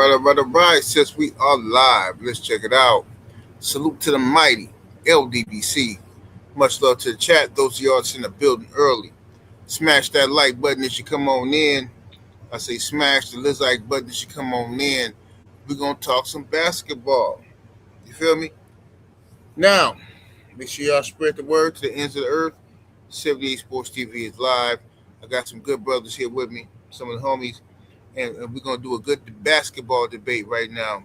All right. Since we are live, let's check it out. Salute to the mighty LDBC. Much love to the chat. Those of y'all that's in the building early. Smash that like button as you come on in. I say smash the like button as you come on in. We're going to talk some basketball. You feel me? Now, make sure y'all spread the word to the ends of the earth. 78 Sports TV is live. I got some good brothers here with me, some of the homies, and we're going to do a good basketball debate right now.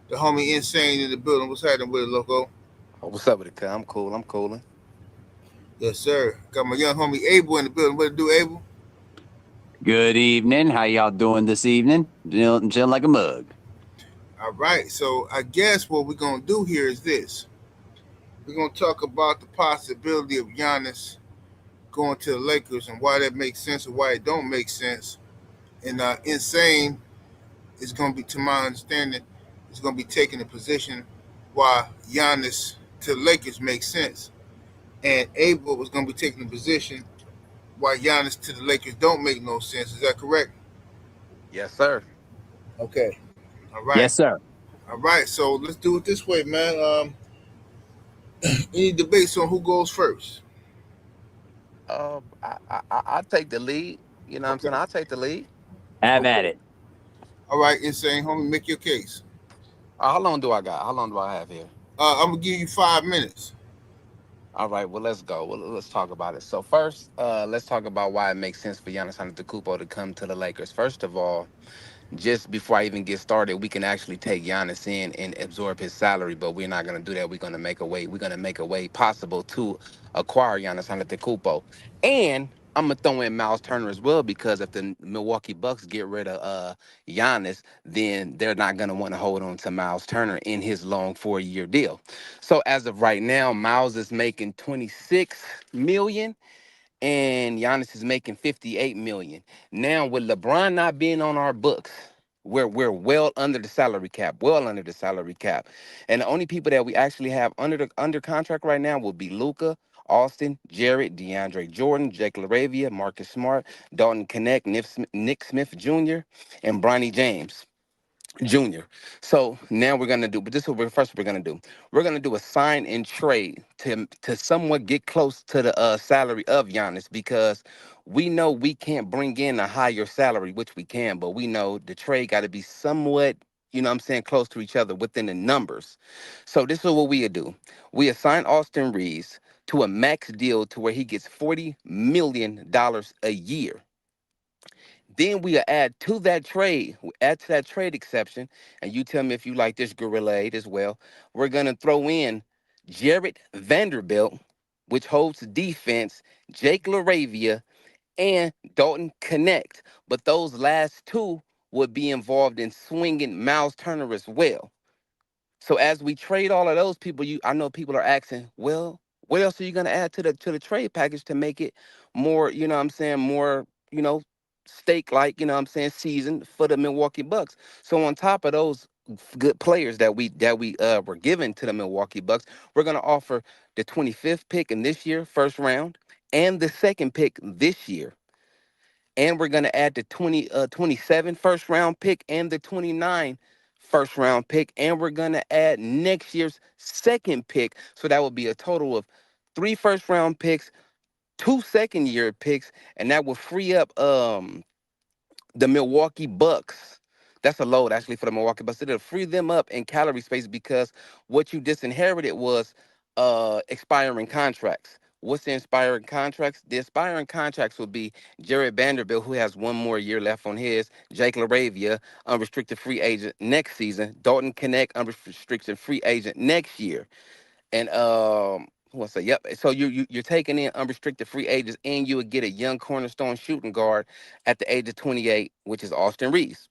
The homie Insane in the building. What's happening with it, Loco? What's up with it, cuz? I'm cool. I'm cooling. Yes, sir. Got my young homie Abel in the building. What to do, Abel? Good evening. How y'all doing this evening? Chilling like a mug. All right. So I guess what we're going to do here is this. We're going to talk about the possibility of Giannis going to the Lakers and why that makes sense or why it don't make sense. And Insane is going to be, to my understanding, is going to be taking a position why Giannis to the Lakers makes sense. And Abel was going to be taking a position why Giannis to the Lakers don't make no sense. Is that correct? Yes, sir. Okay. All right. Yes, sir. All right. So let's do it this way, man. Any debates on who goes first? I take the lead. You know what I'm saying? Okay. I'll take the lead. Have at Okay. it. All right, Insane, homie, make your case. How long do I got? How long do I have here? I'm gonna give you 5 minutes. All right, well, let's go. Well, let's talk about it. So first, let's talk about why it makes sense for Giannis Antetokounmpo to come to the Lakers. First of all, just before I even get started, we can actually take Giannis in and absorb his salary, but we're not going to do that. We're going to make a way. We're going to make a way possible to acquire Giannis Antetokounmpo. And I'm going to throw in Miles Turner as well, because if the Milwaukee Bucks get rid of Giannis, then they're not going to want to hold on to Miles Turner in his long 4-year deal. So as of right now, Miles is making 26 million and Giannis is making 58 million. Now with LeBron not being on our books, we're well under the salary cap, well under the salary cap. And the only people that we actually have under contract right now will be Luca, Austin, Jarrett, DeAndre Jordan, Jake LaRavia, Marcus Smart, Dalton Connect, Nick Smith Jr., and Bronny James. Junior. So now we're gonna do, but this is what we're gonna do. We're gonna do a sign and trade to somewhat get close to the salary of Giannis, because we know we can't bring in a higher salary, which we can, but we know the trade got to be somewhat, you know what I'm saying, close to each other within the numbers. So this is what we do. We assign Austin Reeves to a max deal to where he gets $40 million a year. Then we add to that trade, we add to that trade exception, and you tell me if you like this gorilla aid as well. We're gonna throw in Jarrett Vanderbilt, which holds defense, Jake LaRavia, and Dalton Connect. But those last two would be involved in swinging Miles Turner as well. So as we trade all of those people, I know people are asking, well, what else are you gonna add to the trade package to make it more, you know what I'm saying, more, stake like, you know what I'm saying, season for the Milwaukee Bucks. So on top of those good players that we were given to the Milwaukee Bucks, we're gonna offer the 25th pick in this year, first round, and the second pick this year. And we're going to add the 27 first round pick and the 29 first round pick. And we're going to add next year's second pick. So that would be a total of 3 first round picks, 2 second year picks. And that will free up the Milwaukee Bucks. That's a load actually for the Milwaukee Bucks. It'll free them up in calorie space, because what you disinherited was expiring contracts. What's the expiring contracts? The expiring contracts will be Jared Vanderbilt, who has 1 more year left on his, Jake LaRavia, unrestricted free agent next season, Dalton Connect, unrestricted free agent next year. And who wants to say, yep. So you're taking in unrestricted free agents, and you would get a young cornerstone shooting guard at the age of 28, which is Austin Reeves.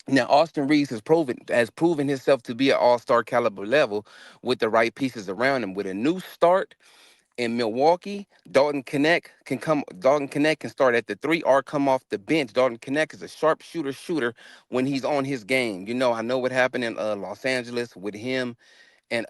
Now, Austin Reeves has proven himself to be an all-star caliber level with the right pieces around him. With a new start in Milwaukee, Dalton Connect can start at the 3 or come off the bench. Dalton Connect is a sharp shooter when he's on his game. I know what happened in Los Angeles with him and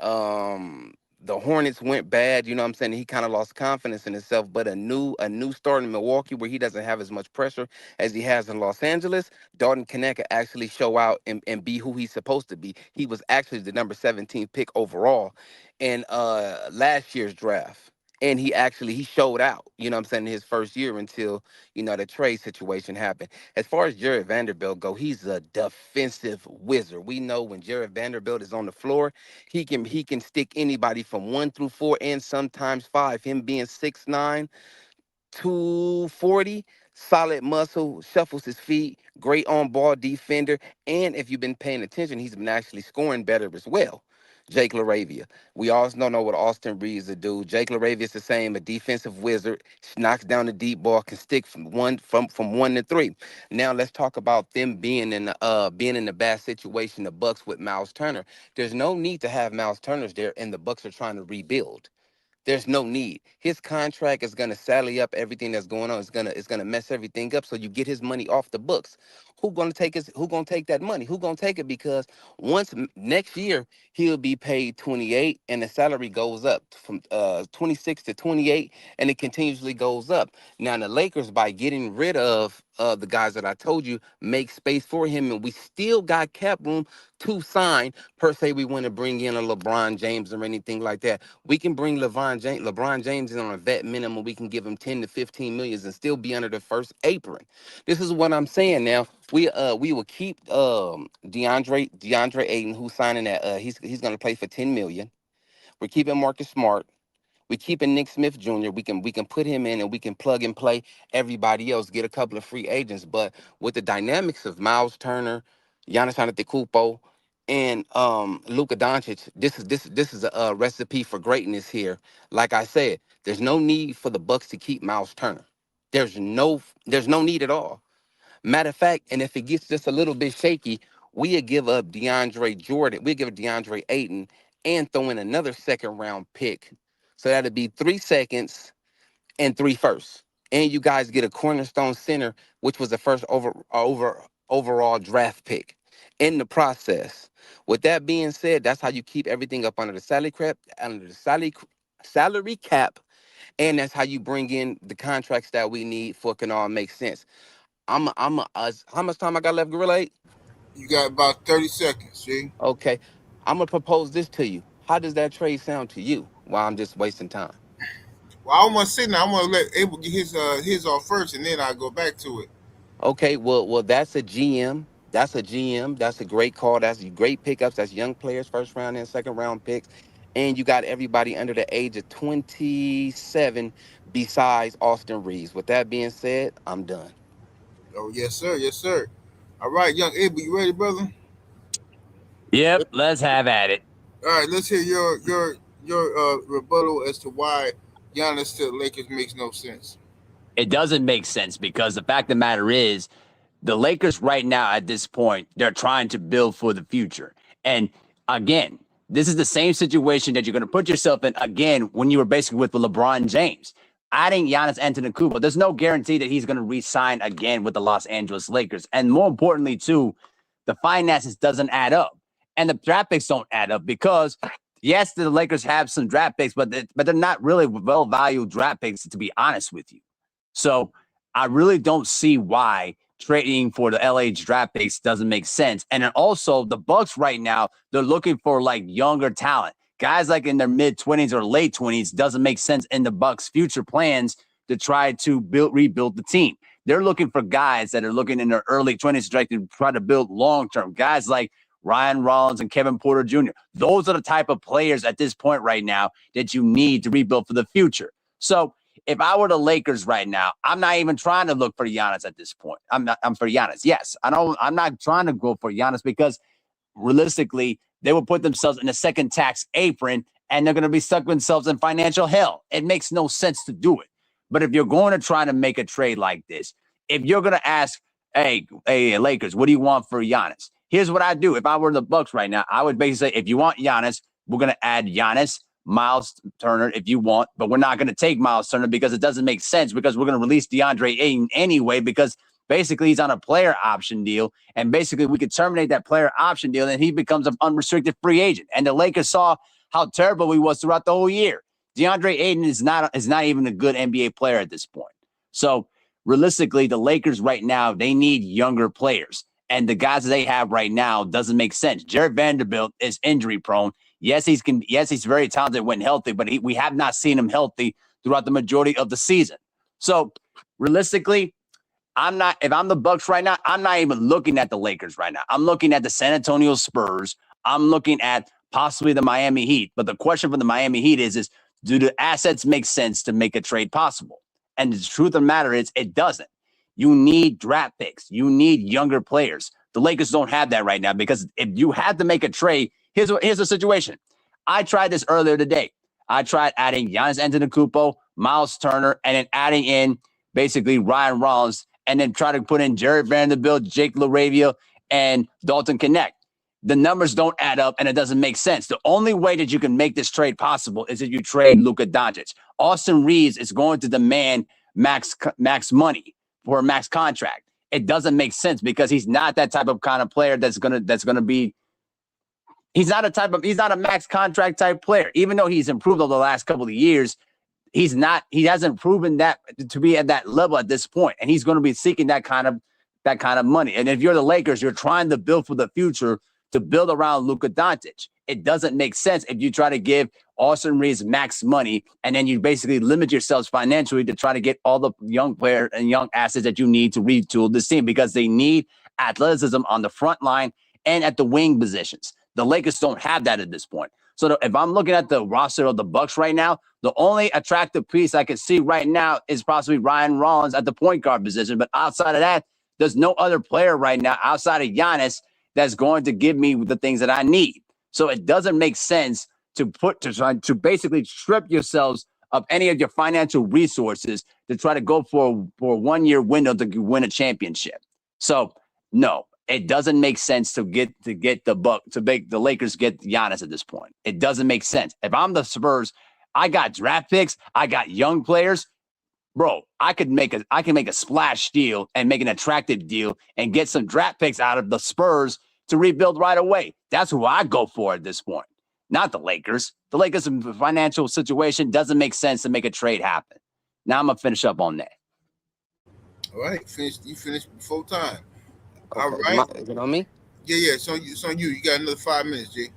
the Hornets went bad, you know what I'm saying? He kind of lost confidence in himself, but a new start in Milwaukee where he doesn't have as much pressure as he has in Los Angeles, Dalton Connect could actually show out and be who he's supposed to be. He was actually the number 17 pick overall in last year's draft. And he showed out, you know what I'm saying, in his first year until, the trade situation happened. As far as Jared Vanderbilt go, he's a defensive wizard. We know when Jared Vanderbilt is on the floor, he can stick anybody from 1 through 4 and sometimes 5. Him being 6'9", 240, solid muscle, shuffles his feet, great on ball defender, and if you've been paying attention, he's been actually scoring better as well. Jake LaRavia. We also don't know what Austin Reeves will do. Jake LaRavia is the same, a defensive wizard, knocks down the deep ball, can stick from 1 to 3. Now let's talk about them being in the bad situation, the Bucks with Miles Turner. There's no need to have Miles Turner's there, and the Bucks are trying to rebuild. There's no need. His contract is gonna sally up everything that's going on. It's gonna mess everything up. So you get his money off the books. Who gonna take that money? Who gonna take it? Because next year he'll be paid 28 and the salary goes up from 26 to 28 and it continuously goes up. Now the Lakers, by getting rid of the guys that I told you, make space for him, and we still got cap room to sign. Per se, we want to bring in a LeBron James or anything like that. We can bring LeBron James in on a vet minimum. We can give him 10 to 15 millions and still be under the first apron. This is what I'm saying now. We will keep DeAndre Ayton, who's signing at he's gonna play for 10 million. We're keeping Marcus Smart. We keeping Nick Smith Jr. We can put him in and we can plug and play everybody else, get a couple of free agents. But with the dynamics of Miles Turner, Giannis Antetokounmpo, and Luka Doncic, this is a recipe for greatness here. Like I said, there's no need for the Bucks to keep Miles Turner. There's no need at all. Matter of fact, and if it gets just a little bit shaky, we'll give up DeAndre Jordan. We'll give DeAndre Ayton and throw in another second round pick. So that'd be 3 seconds and 3 firsts. And you guys get a cornerstone center, which was the first overall draft pick in the process. With that being said, that's how you keep everything up under the salary cap, and that's how you bring in the contracts that we need for it can all make sense. How much time I got left, Gorilla 8? You got about 30 seconds, see? Okay. I'm gonna propose this to you. How does that trade sound to you? While I'm just wasting time. Well, I want to say now. I want to let Abel get his off first, and then I go back to it. Okay, well, that's a GM. That's a GM. That's a great call. That's great pickups. That's young players, first round and second round picks. And you got everybody under the age of 27 besides Austin Reeves. With that being said, I'm done. Oh yes, sir. Yes, sir. All right, young Abel, you ready, brother? Yep, let's have at it. All right, let's hear your rebuttal as to why Giannis to the Lakers makes no sense. It doesn't make sense because the fact of the matter is, the Lakers right now at this point, they're trying to build for the future. And again, this is the same situation that you're going to put yourself in again when you were basically with LeBron James. Adding Giannis Antetokounmpo, there's no guarantee that he's going to re-sign again with the Los Angeles Lakers. And more importantly, too, the finances doesn't add up. And the draft picks don't add up because, yes, the Lakers have some draft picks, but they're not really well-valued draft picks, to be honest with you. So I really don't see why trading for the LA draft picks doesn't make sense. And then also the Bucks right now, they're looking for like younger talent. Guys like in their mid-20s or late 20s doesn't make sense in the Bucks' future plans to try to rebuild the team. They're looking for guys that are looking in their early 20s to try to build long-term. Guys like Ryan Rollins and Kevin Porter Jr. Those are the type of players at this point right now that you need to rebuild for the future. So if I were the Lakers right now, I'm not even trying to look for Giannis at this point. I'm for Giannis. Yes, I'm not trying to go for Giannis because realistically, they will put themselves in a second tax apron and they're going to be stuck themselves in financial hell. It makes no sense to do it. But if you're going to try to make a trade like this, if you're going to ask, hey, Lakers, what do you want for Giannis? Here's what I do. If I were the Bucks right now, I would basically say, if you want Giannis, we're going to add Giannis, Miles Turner if you want, but we're not going to take Miles Turner because it doesn't make sense because we're going to release DeAndre Ayton anyway because basically he's on a player option deal, and basically we could terminate that player option deal and he becomes an unrestricted free agent. And the Lakers saw how terrible he was throughout the whole year. DeAndre Ayton is not even a good NBA player at this point. So realistically, the Lakers right now, they need younger players. And the guys that they have right now doesn't make sense. Jared Vanderbilt is injury prone. Yes, he's very talented when healthy, but we have not seen him healthy throughout the majority of the season. So realistically, if I'm the Bucks right now, I'm not even looking at the Lakers right now. I'm looking at the San Antonio Spurs. I'm looking at possibly the Miami Heat. But the question for the Miami Heat is do the assets make sense to make a trade possible? And the truth of the matter is it doesn't. You need draft picks. You need younger players. The Lakers don't have that right now because if you had to make a trade, here's the situation. I tried this earlier today. I tried adding Giannis Antetokounmpo, Miles Turner, and then adding in basically Ryan Rollins, and then try to put in Jared Vanderbilt, Jake LaRavia, and Dalton Knecht. The numbers don't add up, and it doesn't make sense. The only way that you can make this trade possible is if you trade Luka Doncic. Austin Reeves is going to demand max money for a max contract. It doesn't make sense because he's not that type of kind of player that's gonna be. He's not a max contract type player. Even though he's improved over the last couple of years, he hasn't proven that to be at that level at this point. And he's going to be seeking that kind of money. And if you're the Lakers, you're trying to build for the future to build around Luka Doncic. It doesn't make sense if you try to give Austin Reeves max money and then you basically limit yourselves financially to try to get all the young players and young assets that you need to retool this team because they need athleticism on the front line and at the wing positions. The Lakers don't have that at this point. So if I'm looking at the roster of the Bucks right now, the only attractive piece I can see right now is possibly Ryan Rollins at the point guard position. But outside of that, there's no other player right now outside of Giannis that's going to give me the things that I need. So it doesn't make sense to basically strip yourselves of any of your financial resources to try to go for a 1 year window to win a championship. So no, it doesn't make sense to make the Lakers get Giannis at this point. It doesn't make sense. If I'm the Spurs, I got draft picks, I got young players. Bro, I can make a splash deal and make an attractive deal and get some draft picks out of the Spurs to rebuild right away. That's who I go for at this point, not the Lakers. The Lakers' financial situation doesn't make sense to make a trade happen. Now I'm gonna finish up on that. All right, you finished before time. Okay. All right. You know me? Yeah. So you got another 5 minutes, Jay.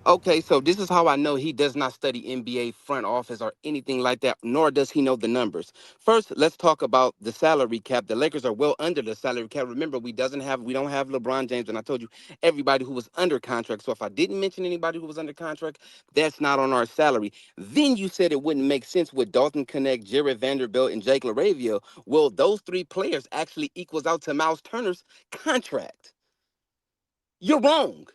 Okay, so this is how I know he does not study NBA front office or anything like that, nor does he know the numbers. First, let's talk about the salary cap. The Lakers are well under the salary cap. Remember, we don't have LeBron James, and I told you everybody who was under contract. So if I didn't mention anybody who was under contract, that's not on our salary. Then you said it wouldn't make sense with Dalton Knecht, Jared Vanderbilt, and Jake LaRavia. Well, those three players actually equals out to Miles Turner's contract. You're wrong.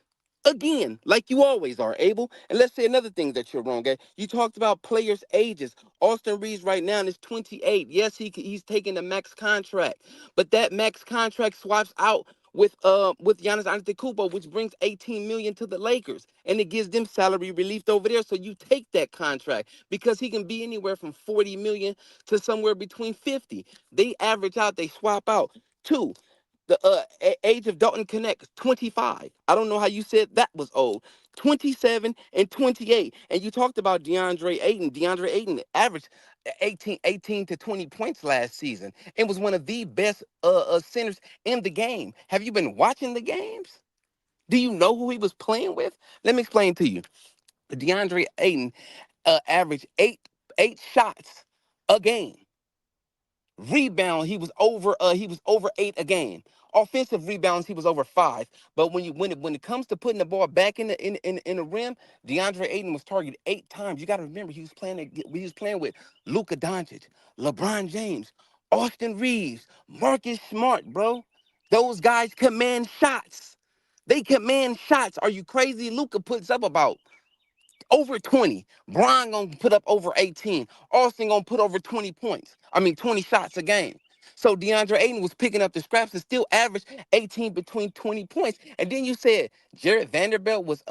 Again, like you always are, Abel. And let's say another thing that you're wrong at. You talked about players' ages. Austin Reeves right now is 28. Yes, he's taking a max contract, but that max contract swaps out with Giannis Antetokounmpo, which brings 18 million to the Lakers, and it gives them salary relief over there. So you take that contract because he can be anywhere from 40 million to somewhere between 50. They average out, they swap out. Two, the age of Dalton Knecht, 25. I don't know how you said that was old. 27 and 28. And you talked about DeAndre Ayton. DeAndre Ayton averaged 18 to 20 points last season and was one of the best centers in the game. Have you been watching the games? Do you know who he was playing with? Let me explain to you. DeAndre Ayton averaged eight shots a game. Rebound, he was over 8 a game. Offensive rebounds, he was over 5. But when it comes to putting the ball back in the rim, DeAndre Ayton was targeted 8 times. You got to remember he was playing with Luka Doncic, LeBron James, Austin Reeves, Marcus Smart, bro. Those guys command shots. They command shots. Are you crazy? Luka puts up about over 20. Brian gonna put up over 18. Austin gonna put over 20 points. 20 shots a game. So DeAndre Ayton was picking up the scraps and still averaged 18 between 20 points. And then you said Jared Vanderbilt was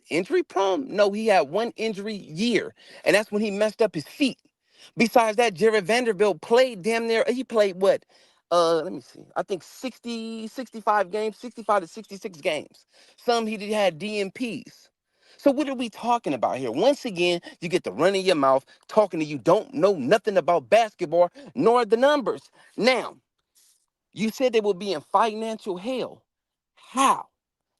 injury prone? No, he had one injury year, and that's when he messed up his feet. Besides that, Jared Vanderbilt played damn near, he played what? Let me see. I think 65 games, 65 to 66 games. Some he had DNPs. So what are we talking about here? Once again, you get the run in your mouth talking to you don't know nothing about basketball nor the numbers. Now, you said they will be in financial hell. How?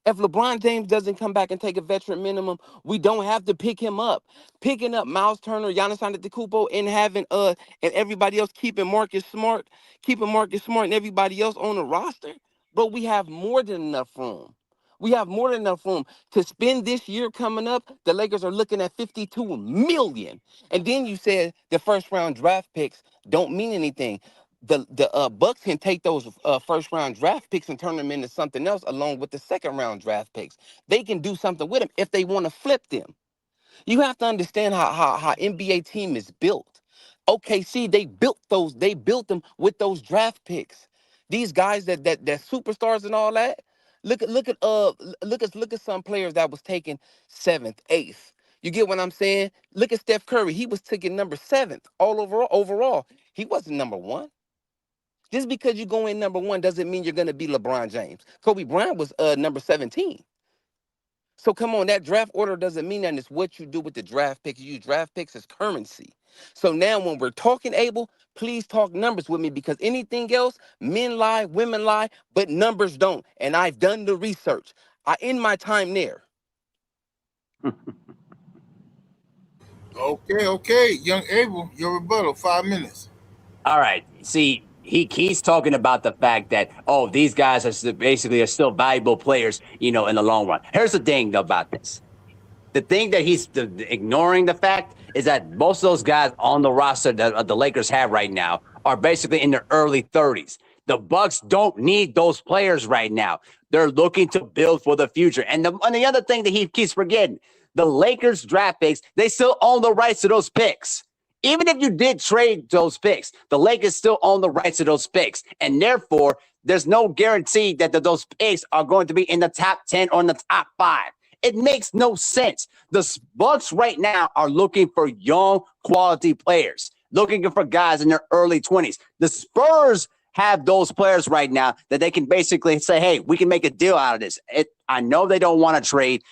If LeBron James doesn't come back and take a veteran minimum, we don't have to pick him up. Picking up Miles Turner, Giannis Antetokounmpo, and having and everybody else keeping Marcus Smart and everybody else on the roster. But we have more than enough room. We have more than enough room to spend this year coming up. The Lakers are looking at 52 million. And then you said the first round draft picks don't mean anything. The Bucks can take those first round draft picks and turn them into something else along with the second round draft picks. They can do something with them if they want to flip them. You have to understand how NBA team is built. OKC, they built them with those draft picks. These guys that superstars and all that. Look at some players that was taken 7th, 8th. You get what I'm saying? Look at Steph Curry. He was taken number 7th overall. He wasn't number 1. Just because you go in number 1 doesn't mean you're going to be LeBron James. Kobe Bryant was number 17. So come on, that draft order doesn't mean that. It's what you do with the draft picks. You use draft picks as currency. So now when we're talking, Abel, please talk numbers with me, because anything else, men lie, women lie, but numbers don't. And I've done the research. I end my time there. Okay. Young Abel, your rebuttal, 5 minutes. All right. See, he's talking about the fact that, oh, these guys are still valuable players, in the long run. Here's the thing about this. The thing that he's ignoring the fact is that most of those guys on the roster that the Lakers have right now are basically in their early 30s. The Bucks don't need those players right now. They're looking to build for the future. And the other thing that he keeps forgetting, the Lakers draft picks, they still own the rights to those picks. Even if you did trade those picks, the Lakers still own the rights to those picks. And therefore, there's no guarantee that those picks are going to be in the top 10 or in the top 5. It makes no sense. The Bucks right now are looking for young, quality players, looking for guys in their early 20s. The Spurs have those players right now that they can basically say, hey, we can make a deal out of this. I know they don't want to trade,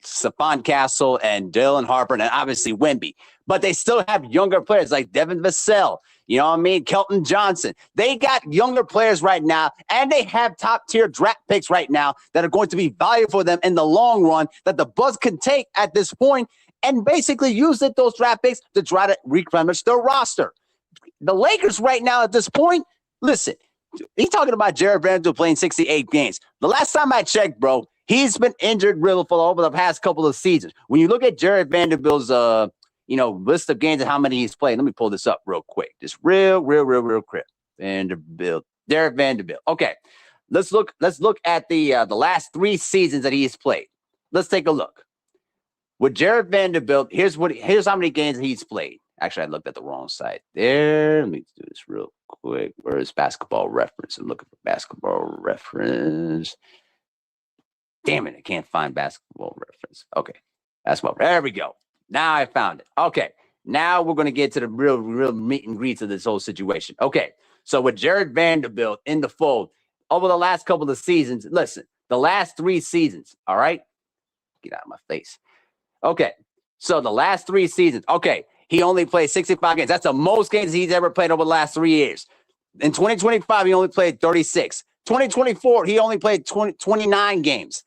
Stephon Castle and Dylan Harper and obviously Wemby, but they still have younger players like Devin Vassell, Kelton Johnson. They got younger players right now, and they have top-tier draft picks right now that are going to be valuable for them in the long run that the Bucks can take at this point and basically use those draft picks to try to replenish their roster. The Lakers right now at this point, listen, he's talking about Jared Vanderbilt playing 68 games. The last time I checked, bro, he's been injured really for over the past couple of seasons. When you look at Jared Vanderbilt's list of games and how many he's played, let me pull this up real quick. Just real quick. Jared Vanderbilt. Okay, let's look at the last 3 seasons that he's played. Let's take a look. With Jared Vanderbilt, here's how many games he's played. Actually, I looked at the wrong site there. Let me do this real quick. Where is Basketball Reference? I'm looking for Basketball Reference. Damn it, I can't find Basketball Reference. Okay, Basketball. There we go. Now I found it. Okay, now we're going to get to the real meat and greets of this whole situation. Okay, so with Jared Vanderbilt in the fold, over the last couple of seasons, listen, the last 3 seasons, all right? Get out of my face. Okay, so the last 3 seasons, okay, he only played 65 games. That's the most games he's ever played over the last 3 years. In 2025, he only played 36. 2024, he only played 29 games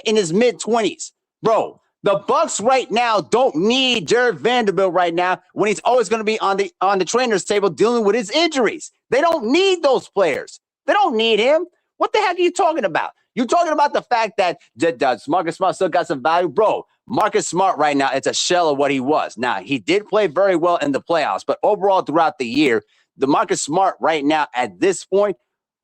in his mid-20s. Bro, the Bucks right now don't need Jared Vanderbilt right now when he's always going to be on the trainer's table dealing with his injuries. They don't need those players. They don't need him. What the heck are you talking about? You're talking about the fact that Marcus Smart still got some value? Bro, Marcus Smart right now, it's a shell of what he was. Now, he did play very well in the playoffs, but overall throughout the year, the Marcus Smart right now at this point,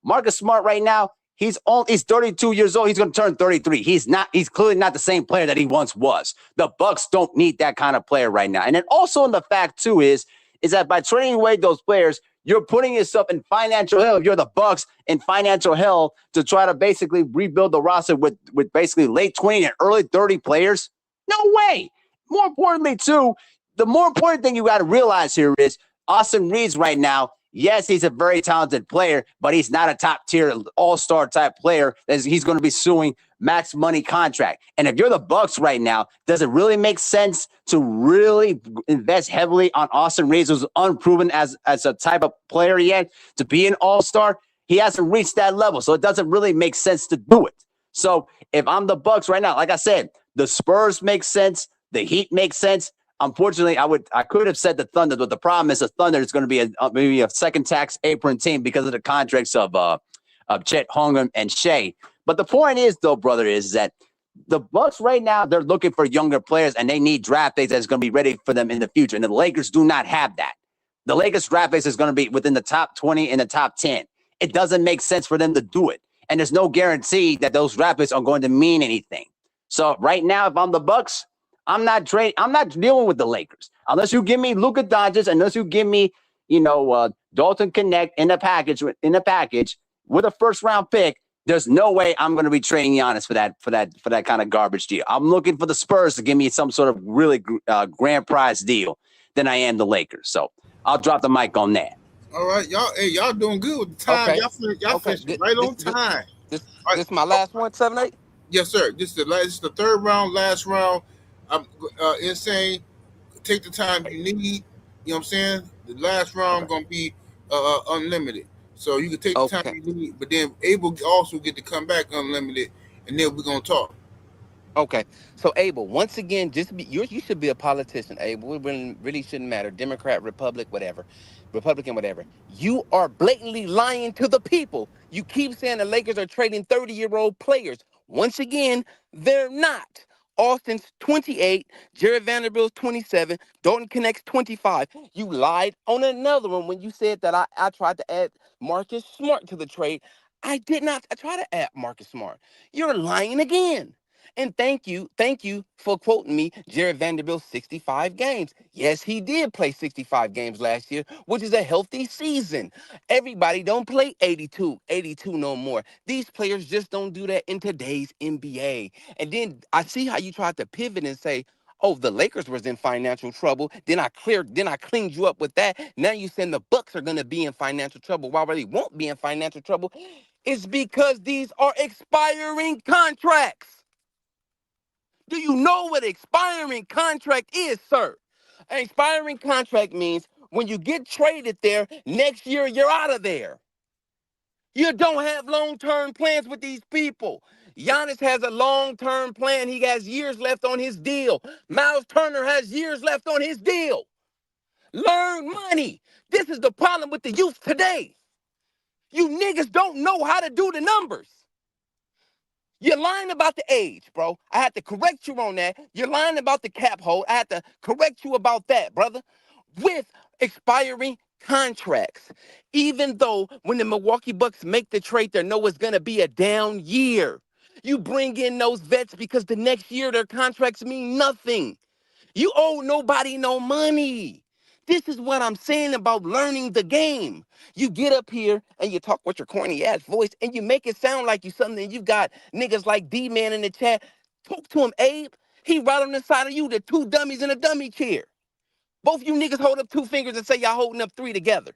Marcus Smart right now, he's 32 years old. He's going to turn 33. He's clearly not the same player that he once was. The Bucks don't need that kind of player right now. And then also in the fact too is that by trading away those players, you're putting yourself in financial hell. You're the Bucks in financial hell to try to basically rebuild the roster with basically late 20 and early 30 players. No way. More importantly too, the more important thing you got to realize here is Austin Reeves right now, Yes, he's a very talented player, but he's not a top tier all-star type player that he's going to be suing max money contract. And if you're the Bucks right now, does it really make sense to really invest heavily on Austin Reeves, who's unproven as a type of player yet to be an all-star? He hasn't reached that level, so it doesn't really make sense to do it. So if I'm the Bucks right now, like I said, the Spurs make sense, the Heat makes sense. Unfortunately, I could have said the Thunder, but the problem is the Thunder is going to be maybe a second tax apron team because of the contracts of Chet Holmgren and Shea. But the point is, though, brother, is that the Bucks right now, they're looking for younger players and they need draft picks that's going to be ready for them in the future. And the Lakers do not have that. The Lakers draft picks is going to be within the top 20 and the top 10. It doesn't make sense for them to do it. And there's no guarantee that those draft picks are going to mean anything. So right now, if I'm the Bucks, I'm not dealing with the Lakers unless you give me Luka Doncic, unless you give me, Dalton Connect in a package with a first round pick. There's no way I'm going to be trading Giannis for that kind of garbage deal. I'm looking for the Spurs to give me some sort of really grand prize deal than I am the Lakers. So I'll drop the mic on that. All right, y'all doing good with the time. Okay. Y'all finished right on time. This is my last one, 7-8? Yes, sir. This is the third round, last round. I'm insane. Take the time you need. You know what I'm saying? The last round gonna be unlimited, so you can take the time you need. But then Abel also get to come back unlimited, and then we're gonna talk. Okay, so Abel, once again, you should be a politician, Abel. It really shouldn't matter, Democrat, Republican, whatever. You are blatantly lying to the people. You keep saying the Lakers are trading 30-year-old players. Once again, they're not. Austin's 28, Jared Vanderbilt's 27, Dalton Connect's 25. You lied on another one when you said that I tried to add Marcus Smart to the trade. I did not try to add Marcus Smart. You're lying again. And thank you for quoting me, Jared Vanderbilt 65 games. Yes, he did play 65 games last year, which is a healthy season. Everybody don't play 82 no more. These players just don't do that in today's NBA. And then I see how you tried to pivot and say, oh, the Lakers was in financial trouble. Then I cleaned you up with that. Now you saying the Bucks are going to be in financial trouble. Why they won't be in financial trouble? It's because these are expiring contracts. Do you know what expiring contract is, sir? An expiring contract means when you get traded there, next year you're out of there. You don't have long-term plans with these people. Giannis has a long-term plan. He has years left on his deal. Miles Turner has years left on his deal. Learn money. This is the problem with the youth today. You niggas don't know how to do the numbers. You're lying about the age, bro. I had to correct you on that. You're lying about the cap hold. I had to correct you about that, brother. With expiring contracts. Even though when the Milwaukee Bucks make the trade, they know it's going to be a down year. You bring in those vets because the next year their contracts mean nothing. You owe nobody no money. This is what I'm saying about learning the game. You get up here and you talk with your corny ass voice and you make it sound like you something. You got niggas like D-Man in the chat. Talk to him, Abe. He right on the side of you, the two dummies in a dummy chair. Both you niggas hold up two fingers and say y'all holding up three together.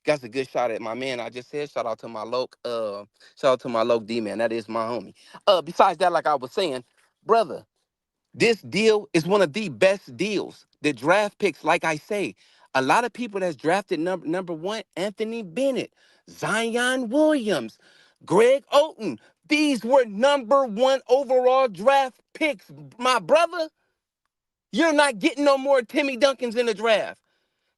That's a good shot at my man. I just said shout out to my loc D-Man. That is my homie. Besides that, like I was saying, brother, this deal is one of the best deals. The draft picks, like I say, a lot of people that's drafted number one, Anthony Bennett, Zion Williams, Greg Oden. These were number one overall draft picks, my brother. You're not getting no more Timmy Duncans in the draft.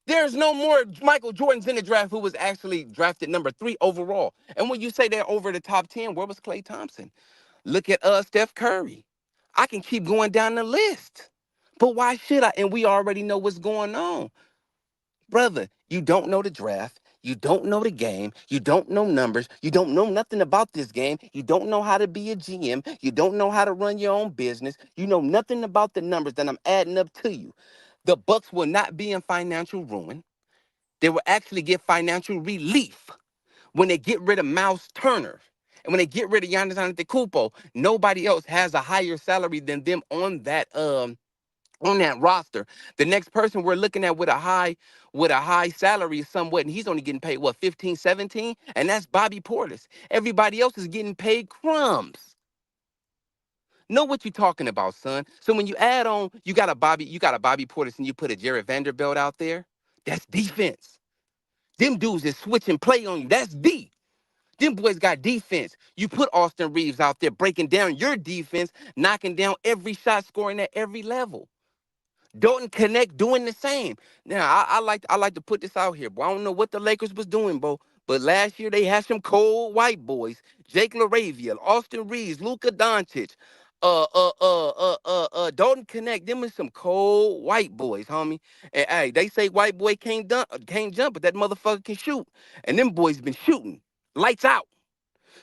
There's no more Michael Jordans in the draft who was actually drafted number 3 overall. And when you say they're over the top 10, where was Klay Thompson? Look at Steph Curry. I can keep going down the list. But why should I? And we already know what's going on. Brother, you don't know the draft. You don't know the game. You don't know numbers. You don't know nothing about this game. You don't know how to be a GM. You don't know how to run your own business. You know nothing about the numbers that I'm adding up to you. The Bucks will not be in financial ruin. They will actually get financial relief when they get rid of Miles Turner. And when they get rid of Giannis Antetokounmpo, nobody else has a higher salary than them on that on that roster. The next person we're looking at with a high salary is somewhat, and he's only getting paid what, 15, 17, and that's Bobby Portis. Everybody else is getting paid crumbs. Know what you're talking about, son. So when you add on, you got a Bobby Portis, and you put a Jared Vanderbilt out there. That's defense. Them dudes is switching play on you. That's D. Them boys got defense. You put Austin Reeves out there breaking down your defense, knocking down every shot, scoring at every level. Dalton Connect doing the same. Now, I like to put this out here, bro. I don't know what the Lakers was doing, bro. But last year they had some cold white boys. Jake LaRavia, Austin Reeves, Luka Doncic, Dalton Connect. Them is some cold white boys, homie. And hey, they say white boy can't jump, but that motherfucker can shoot. And them boys been shooting. Lights out.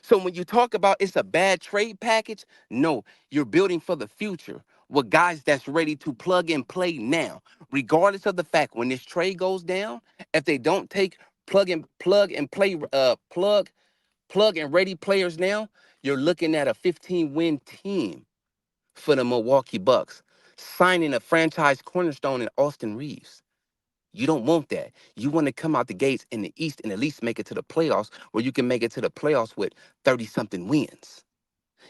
So when you talk about it's a bad trade package, no, you're building for the future with guys that's ready to plug and play now, regardless of the fact when this trade goes down. If they don't take plug and ready players now, you're looking at a 15-win team for the Milwaukee Bucks, signing a franchise cornerstone in Austin Reeves. You don't want that. You want to come out the gates in the East and at least make it to the playoffs, where you can make it to the playoffs with 30-something wins.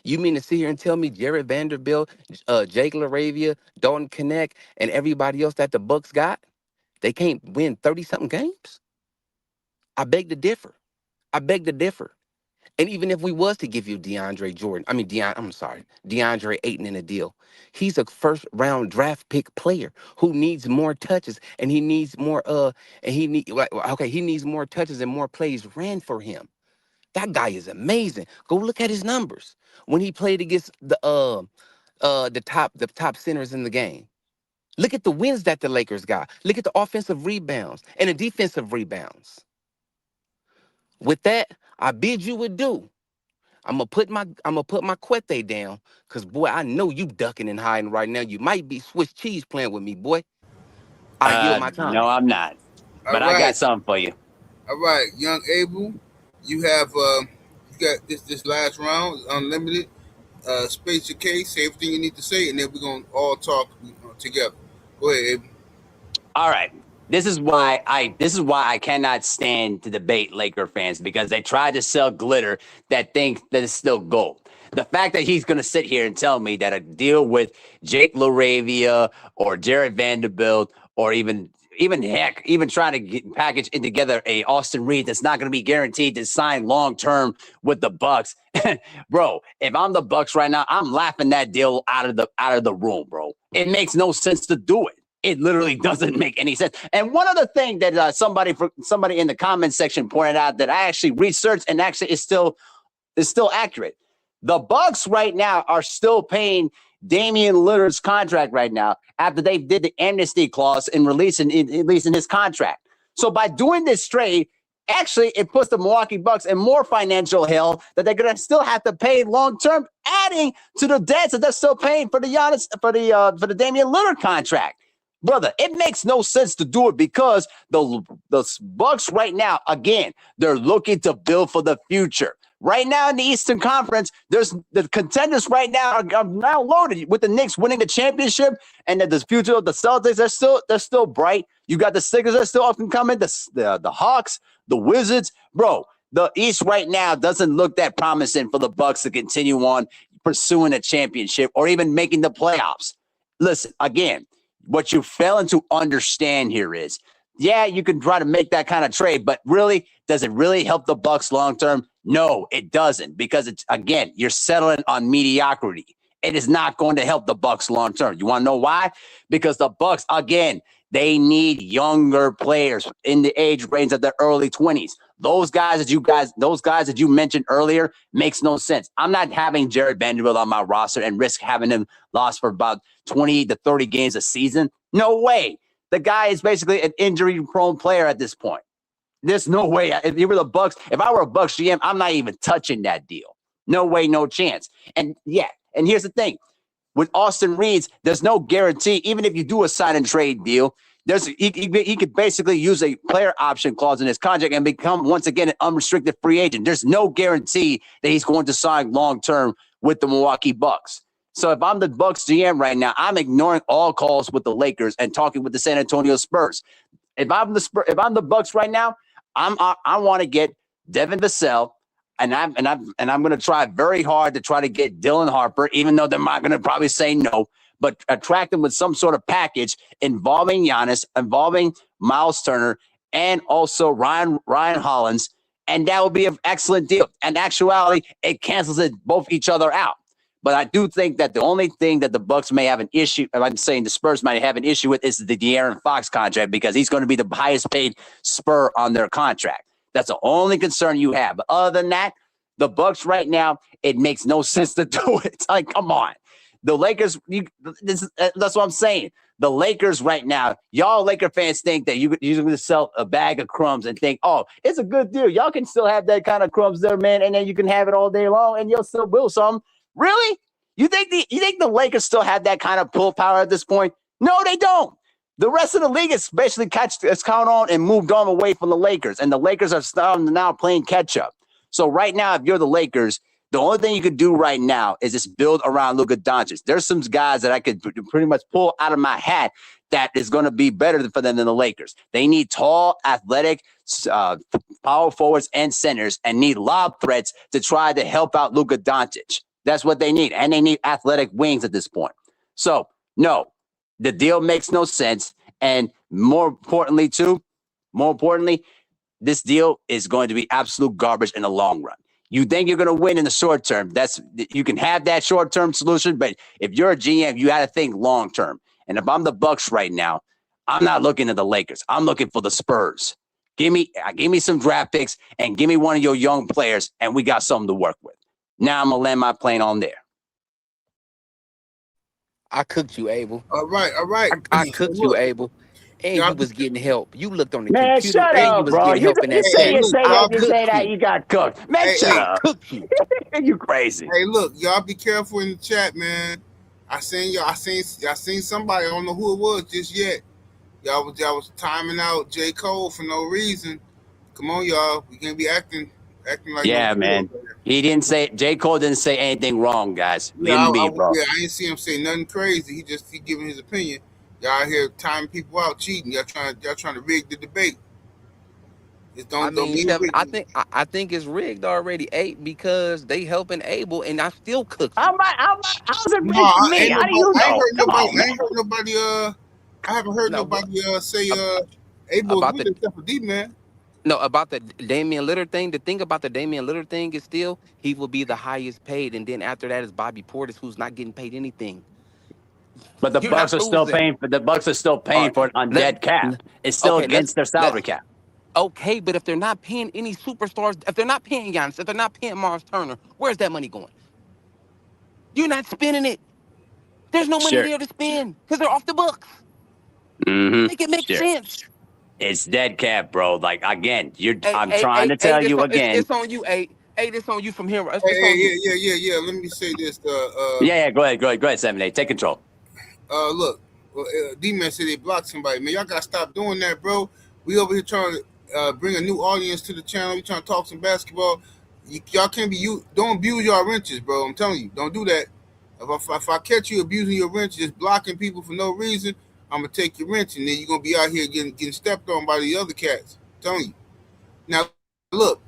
You mean to sit here and tell me Jared Vanderbilt, Jake LaRavia, Dalton Connect, and everybody else that the Bucks got, they can't win 30-something games? I beg to differ. And even if we was to give you DeAndre Ayton in a deal, he's a first-round draft pick player who needs more touches, and he needs more he needs more touches and more plays ran for him. That guy is amazing. Go look at his numbers when he played against the top centers in the game. Look at the wins that the Lakers got. Look at the offensive rebounds and the defensive rebounds. With that, I bid you adieu. I'm gonna put my Quete down, cause boy, I know you ducking and hiding right now. You might be Swiss cheese playing with me, boy. I yield my time. No, I'm not. But I got something for you. All right, young Abel, you have you got this last round, unlimited. Space your case, say everything you need to say, and then we're gonna all talk together. Go ahead, Abel. All right. This is why I cannot stand to debate Laker fans, because they try to sell glitter that think that it's still gold. The fact that he's going to sit here and tell me that a deal with Jake LaRavia or Jared Vanderbilt or even trying to package in together a Austin Reeves that's not going to be guaranteed to sign long term with the Bucks, bro. If I'm the Bucks right now, I'm laughing that deal out of the room, bro. It makes no sense to do it. It literally doesn't make any sense. And one other thing that somebody in the comment section pointed out that I actually researched and actually is still accurate. The Bucks right now are still paying Damian Lillard's contract right now after they did the amnesty clause in releasing his contract. So by doing this trade, actually it puts the Milwaukee Bucks in more financial hell that they're gonna still have to pay long term, adding to the debts that they're still paying for the Giannis for the Damian Lillard contract. Brother, it makes no sense to do it, because the Bucks right now, again, they're looking to build for the future. Right now in the Eastern Conference, there's the contenders right now are now loaded with the Knicks winning the championship, and that the future of the Celtics, they're still bright. You got the Sixers that are still up and coming, the Hawks, the Wizards. Bro, the East right now doesn't look that promising for the Bucks to continue on pursuing a championship or even making the playoffs. Listen, again, what you failing to understand here is, yeah, you can try to make that kind of trade, but really, does it really help the Bucks long term? No, it doesn't, because it's, again, you're settling on mediocrity. It is not going to help the Bucks long term. You want to know why? Because the Bucks, again, they need younger players in the age range of the early 20s. Those guys that you mentioned earlier makes no sense. I'm not having Jared Vanderbilt on my roster and risk having him lost for about 20 to 30 games a season. No way. The guy is basically an injury-prone player at this point. There's no way. If I were a Bucks GM, I'm not even touching that deal. No way, no chance. And here's the thing. With Austin Reeves, there's no guarantee. Even if you do a sign and trade deal, he could basically use a player option clause in his contract and become, once again, an unrestricted free agent. There's no guarantee that he's going to sign long term with the Milwaukee Bucks. So if I'm the Bucks GM right now, I'm ignoring all calls with the Lakers and talking with the San Antonio Spurs. If I'm the Bucks right now, I want to get Devin Vassell, and I'm going to try very hard to try to get Dylan Harper, even though they're not going to probably say no, but attract them with some sort of package involving Giannis, involving Miles Turner, and also Ryan Hollins, and that would be an excellent deal. In actuality, it cancels it both each other out. But I do think that the only thing that the Bucks may have an issue, I'm saying the Spurs might have an issue with, is the De'Aaron Fox contract, because he's going to be the highest paid Spur on their contract. That's the only concern you have. But other than that, the Bucks right now, it makes no sense to do it. It's like, come on. The Lakers, that's what I'm saying. The Lakers right now, y'all Laker fans think that you're going to sell a bag of crumbs and think, oh, it's a good deal. Y'all can still have that kind of crumbs there, man, and then you can have it all day long, and you'll still build something. Really? You think the Lakers still have that kind of pull power at this point? No, they don't. The rest of the league has basically has caught on and moved on away from the Lakers, and the Lakers are starting now playing catch up. So right now, if you're the Lakers, the only thing you could do right now is just build around Luka Doncic. There's some guys that I could pretty much pull out of my hat that is going to be better for them than the Lakers. They need tall, athletic, power forwards and centers, and need lob threats to try to help out Luka Doncic. That's what they need. And they need athletic wings at this point. So, no, the deal makes no sense. And more importantly, this deal is going to be absolute garbage in the long run. You think you're going to win in the short term. You can have that short-term solution, but if you're a GM, you got to think long-term. And if I'm the Bucks right now, I'm not looking at the Lakers. I'm looking for the Spurs. Give me some draft picks and give me one of your young players, and we got something to work with. Now I'm going to land my plane on there. I cooked you, Abel. All right. I cooked you, Abel. And you was getting help. You looked on the man, computer shut and up, you was bro. getting help in that You say that you got cooked. Man, shut up. Cooked you. You crazy. Hey, look, y'all be careful in the chat, man. I seen somebody, I don't know who it was just yet. Y'all was timing out J. Cole for no reason. Come on, y'all. We can't be acting like man. He didn't say J. Cole didn't say anything wrong, guys. Bro. I didn't see him say nothing crazy. He giving his opinion. Y'all out here timing people out, cheating. Y'all trying to rig the debate. I think it's rigged already, 8, because they helping Abel, and I still cooked. How's it rigged for me? How do you know? I haven't heard nobody say Abel about the except for D-Man. No, about the Damian Lillard thing. The thing about the Damian Lillard thing is still he will be the highest paid, and then after that is Bobby Portis, who's not getting paid anything. But the Bucks are still paying for it on dead cap. It's still against their salary cap. Okay, but if they're not paying any superstars, if they're not paying Giannis, if they're not paying Miles Turner, where's that money going? You're not spending it. There's no money there to spend because they're off the books. Mm-hmm. Make it make sense. It's dead cap, bro. Like, again, I'm trying to tell you again. It's on you, 8. It's on you from here. Yeah. Let me say this. Go ahead, 7-8. Take control. Look, D-Man said they blocked somebody. Man, y'all gotta stop doing that, bro. We over here trying to bring a new audience to the channel. We trying to talk some basketball. Y'all can't be don't abuse your wrenches, bro. I'm telling you, don't do that. If I catch you abusing your wrench, just blocking people for no reason, I'm gonna take your wrench, and then you're gonna be out here getting stepped on by the other cats. I'm telling you. Now, look,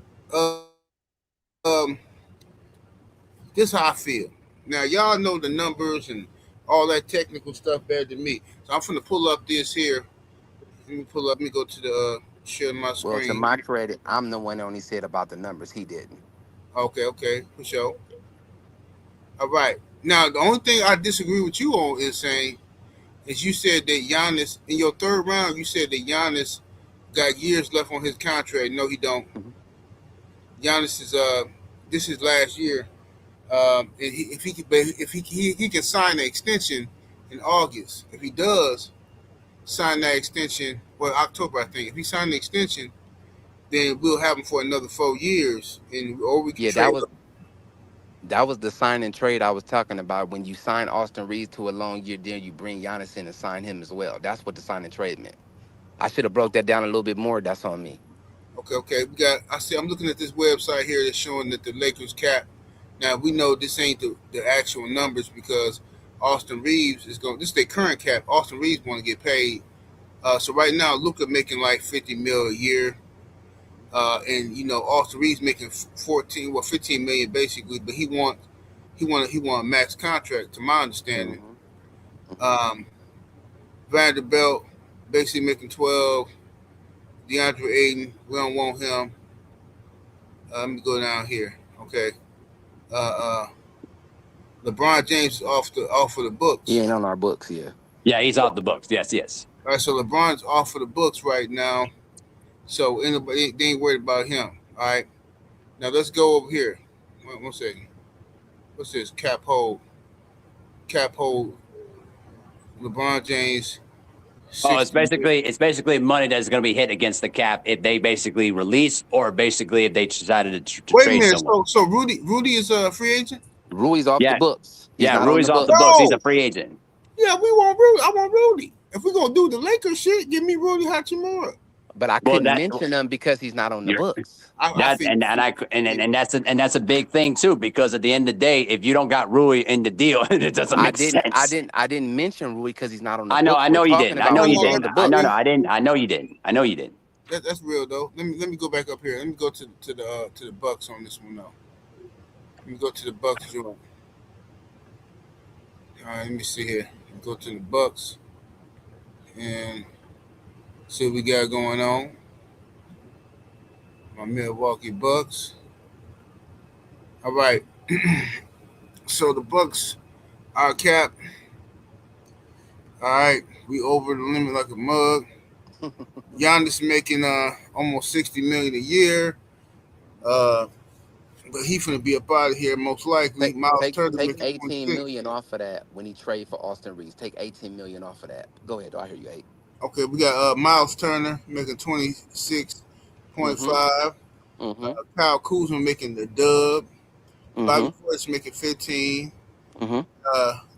this is how I feel. Now, y'all know the numbers and all that technical stuff better than me. So I'm gonna pull up this here. Let me go to the share my screen. Well, to my credit, I'm the one that only said about the numbers. He didn't. Okay, for sure. All right. Now, the only thing I disagree with you on is you said that Giannis, in your third round, you said that Giannis got years left on his contract. No, he don't. Mm-hmm. Giannis is this is last year. If he can sign an extension in August, if he does sign that extension, October, I think. If he signed the extension, then we'll have him for another 4 years, or we can trade him. That was the sign and trade I was talking about. When you sign Austin Reeves to a long year deal, you bring Giannis in and sign him as well. That's what the sign and trade meant. I should have broke that down a little bit more. That's on me. Okay. I'm looking at this website here that's showing that the Lakers cap. Now we know this ain't the actual numbers because Austin Reeves is going. This is their current cap. Austin Reeves want to get paid. So right now, Luka making like 50 mil a year, and Austin Reeves making 15 million basically. But he want a max contract, to my understanding. Vanderbilt basically making 12. DeAndre Ayton, we don't want him. Let me go down here. Okay. LeBron James is off of the books. He ain't on our books, yeah. Yeah, he's off the books. Yes. All right, so LeBron's off of the books right now. So anybody, they ain't worried about him. All right. Now let's go over here. One second. What's this? Cap hold. LeBron James. Oh, it's basically money that's going to be hit against the cap if they basically release, or basically if they decided to Wait trade a minute. someone. So Rudy is a free agent? Rui's off the books. Rui's off the books. He's a free agent. Yeah, we want Rudy. I want Rudy. If we're gonna do the Lakers shit, give me Rudy Hachimura. But I couldn't mention him because he's not on the books. That's a big thing too, because at the end of the day, if you don't got Rui in the deal, it doesn't make sense. I didn't mention Rui because he's not on the books. I know you didn't. I know you didn't. That's real though. Let me go back up here. Let me go to the Bucks on this one now. Let me go to the Bucks joint. All right, let me see here. Go to the Bucks and see what we got going on. My Milwaukee Bucks. All right. So the Bucks are capped. All right, we over the limit like a mug. Giannis making almost 60 million a year. But he finna be up out of here most likely. Take 18 million off of that when he trade for Austin Reeves. Take 18 million off of that. Go ahead, I hear you, 8. Okay, we got Miles Turner making 26.5. Kyle Kuzma making the dub. Bobby Portis making 15. Young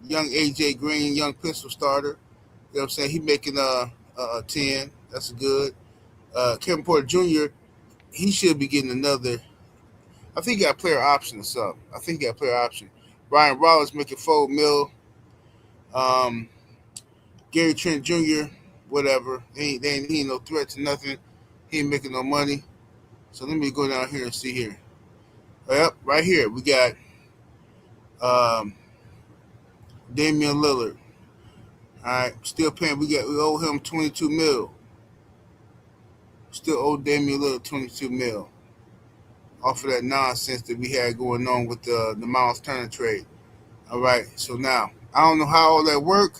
AJ Green, young pistol starter. You know what I'm saying? He making 10. That's good. Kevin Porter Jr., he should be getting another. I think he got a player option or something. Ryan Rollins making $4 million. Gary Trent Jr., whatever. He ain't no threat to nothing. He ain't making no money. So let me go down here and see here. Yep, right here we got Damian Lillard. All right, still paying. We owe him $22 million. Still owe Damian Lillard $22 million. Off of that nonsense that we had going on with the Miles Turner trade. All right, so now I don't know how all that work,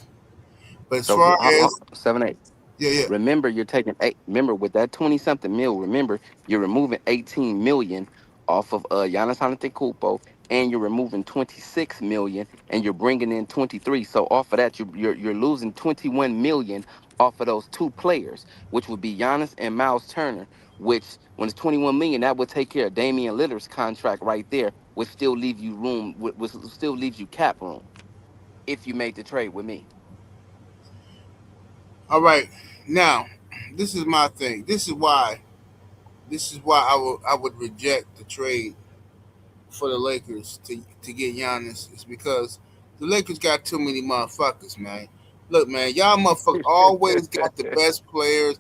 but as far as 7-8. Yeah. Remember, you're taking 8. Remember, with that 20-something mil. Remember, you're removing 18 million off of Giannis Antetokounmpo, and you're removing 26 million, and you're bringing in 23. So off of that, you're losing 21 million off of those two players, which would be Giannis and Miles Turner. Which, when it's 21 million, that would take care of Damian Lillard's contract right there, which still leave you room, which still leaves you cap room if you made the trade with me. All right, now this is my thing. This is why I would reject the trade for the Lakers to get Giannis. It's because the Lakers got too many motherfuckers, man. Look, man, y'all motherfuckers always got the best players.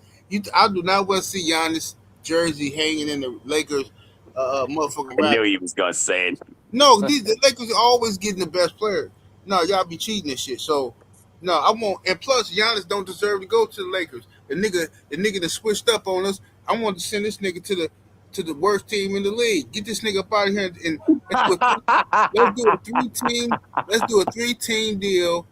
I do not want to see Giannis jersey hanging in the Lakers motherfucking I knew he was gonna say it. No, the Lakers are always getting the best players. No, y'all be cheating and shit. So no, I won't. And plus, Giannis don't deserve to go to the Lakers. The nigga that switched up on us. I want to send this nigga to the worst team in the league. Get this nigga up out of here and let's do a 3-team. Let's do a 3-team deal,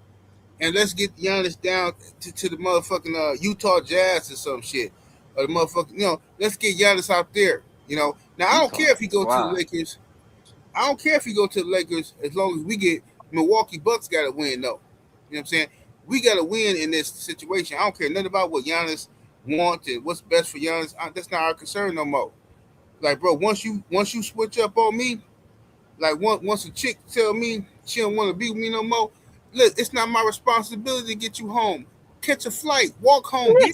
and let's get Giannis down to the motherfucking Utah Jazz or some shit. Or the motherfucking, let's get Giannis out there. Now I don't care if he go to the Lakers. I don't care if he go to the Lakers as long as we get Milwaukee Bucks got to win though. You know what I'm saying? We got to win in this situation. I don't care nothing about what Giannis wants and what's best for Giannis. That's not our concern no more. Like, bro, once you switch up on me, like once a chick tell me she don't want to be with me no more, look, it's not my responsibility to get you home. Catch a flight, walk home. I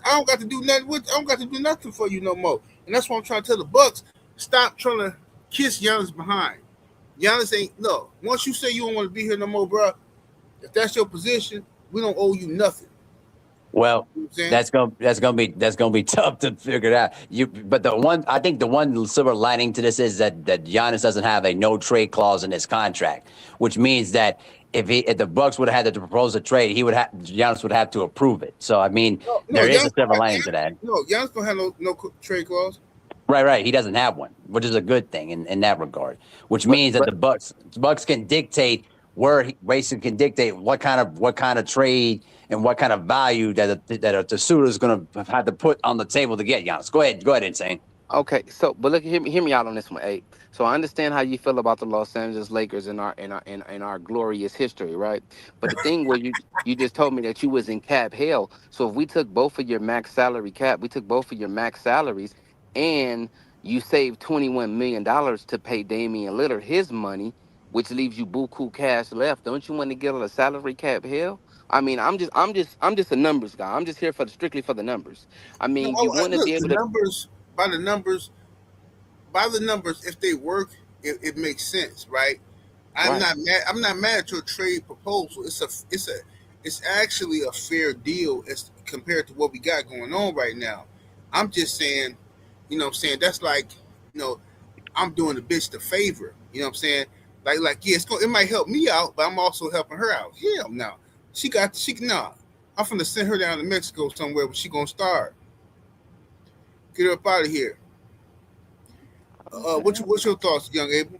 don't got to do nothing I don't got to do nothing for you no more. And that's what I'm trying to tell the Bucks. Stop trying to kiss Giannis behind. Giannis ain't no. Once you say you don't want to be here no more, bro, if that's your position, we don't owe you nothing. Well, You know what I'm saying? that's gonna be tough to figure it out. But I think the one silver lining to this is that Giannis doesn't have a no trade clause in his contract, which means that if the Bucks would have had to propose a trade, Giannis would have to approve it. So I mean, No, no, there is a Giannis don't silver have, lining to that. no, Giannis don't have no trade clause. Right. He doesn't have one, which is a good thing in that regard. Which But means that but the Bucks can dictate where he basically can dictate what kind of trade and what kind of value that the suitor is going to have to put on the table to get Giannis. Go ahead, Insane. Okay, so but look, hear me out on this one, Abe. So I understand how you feel about the Los Angeles Lakers in our glorious history, right? But the thing where you just told me that you was in cap hell. So if we took both of your max salary cap, we took both of your max salaries, and you saved $21 million to pay Damian Lillard his money, which leaves you buku cash left. Don't you want to get on a salary cap hell? I mean, I'm just a numbers guy. I'm just here for strictly for the numbers. I No, mean, you want to look, be the able to. numbers by the numbers by the numbers. If they work, it makes sense, right? I'm Right. not mad. I'm not mad at your trade proposal. It's actually a fair deal as compared to what we got going on right now. I'm just saying, you know what I'm saying? That's like, you know, I'm doing the bitch the favor. You know what I'm saying? Yeah, it might help me out, but I'm also helping her out. Hell no. Nah. I'm finna send her down to Mexico somewhere where she gonna start. Get her up out of here. Okay. What's your thoughts, young Abel?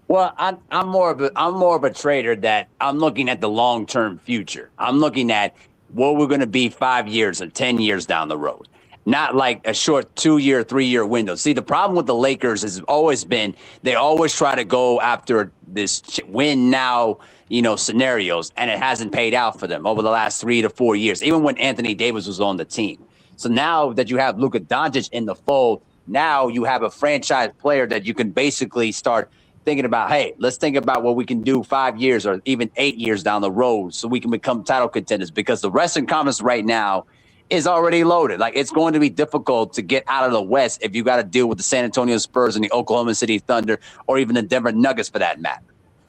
Well, I'm more of a trader that I'm looking at the long term future. I'm looking at what we're going to be 5 years or 10 years down the road, not like a short 2 year, 3 year window. See, the problem with the Lakers has always been they always try to go after this win now, scenarios, and it hasn't paid out for them over the last 3 to 4 years. Even when Anthony Davis was on the team. So now that you have Luka Doncic in the fold, now you have a franchise player that you can basically start thinking about, hey, let's think about what we can do 5 years or even 8 years down the road so we can become title contenders, because the Western Conference right now is already loaded. Like, it's going to be difficult to get out of the West if you got to deal with the San Antonio Spurs and the Oklahoma City Thunder or even the Denver Nuggets for that matter.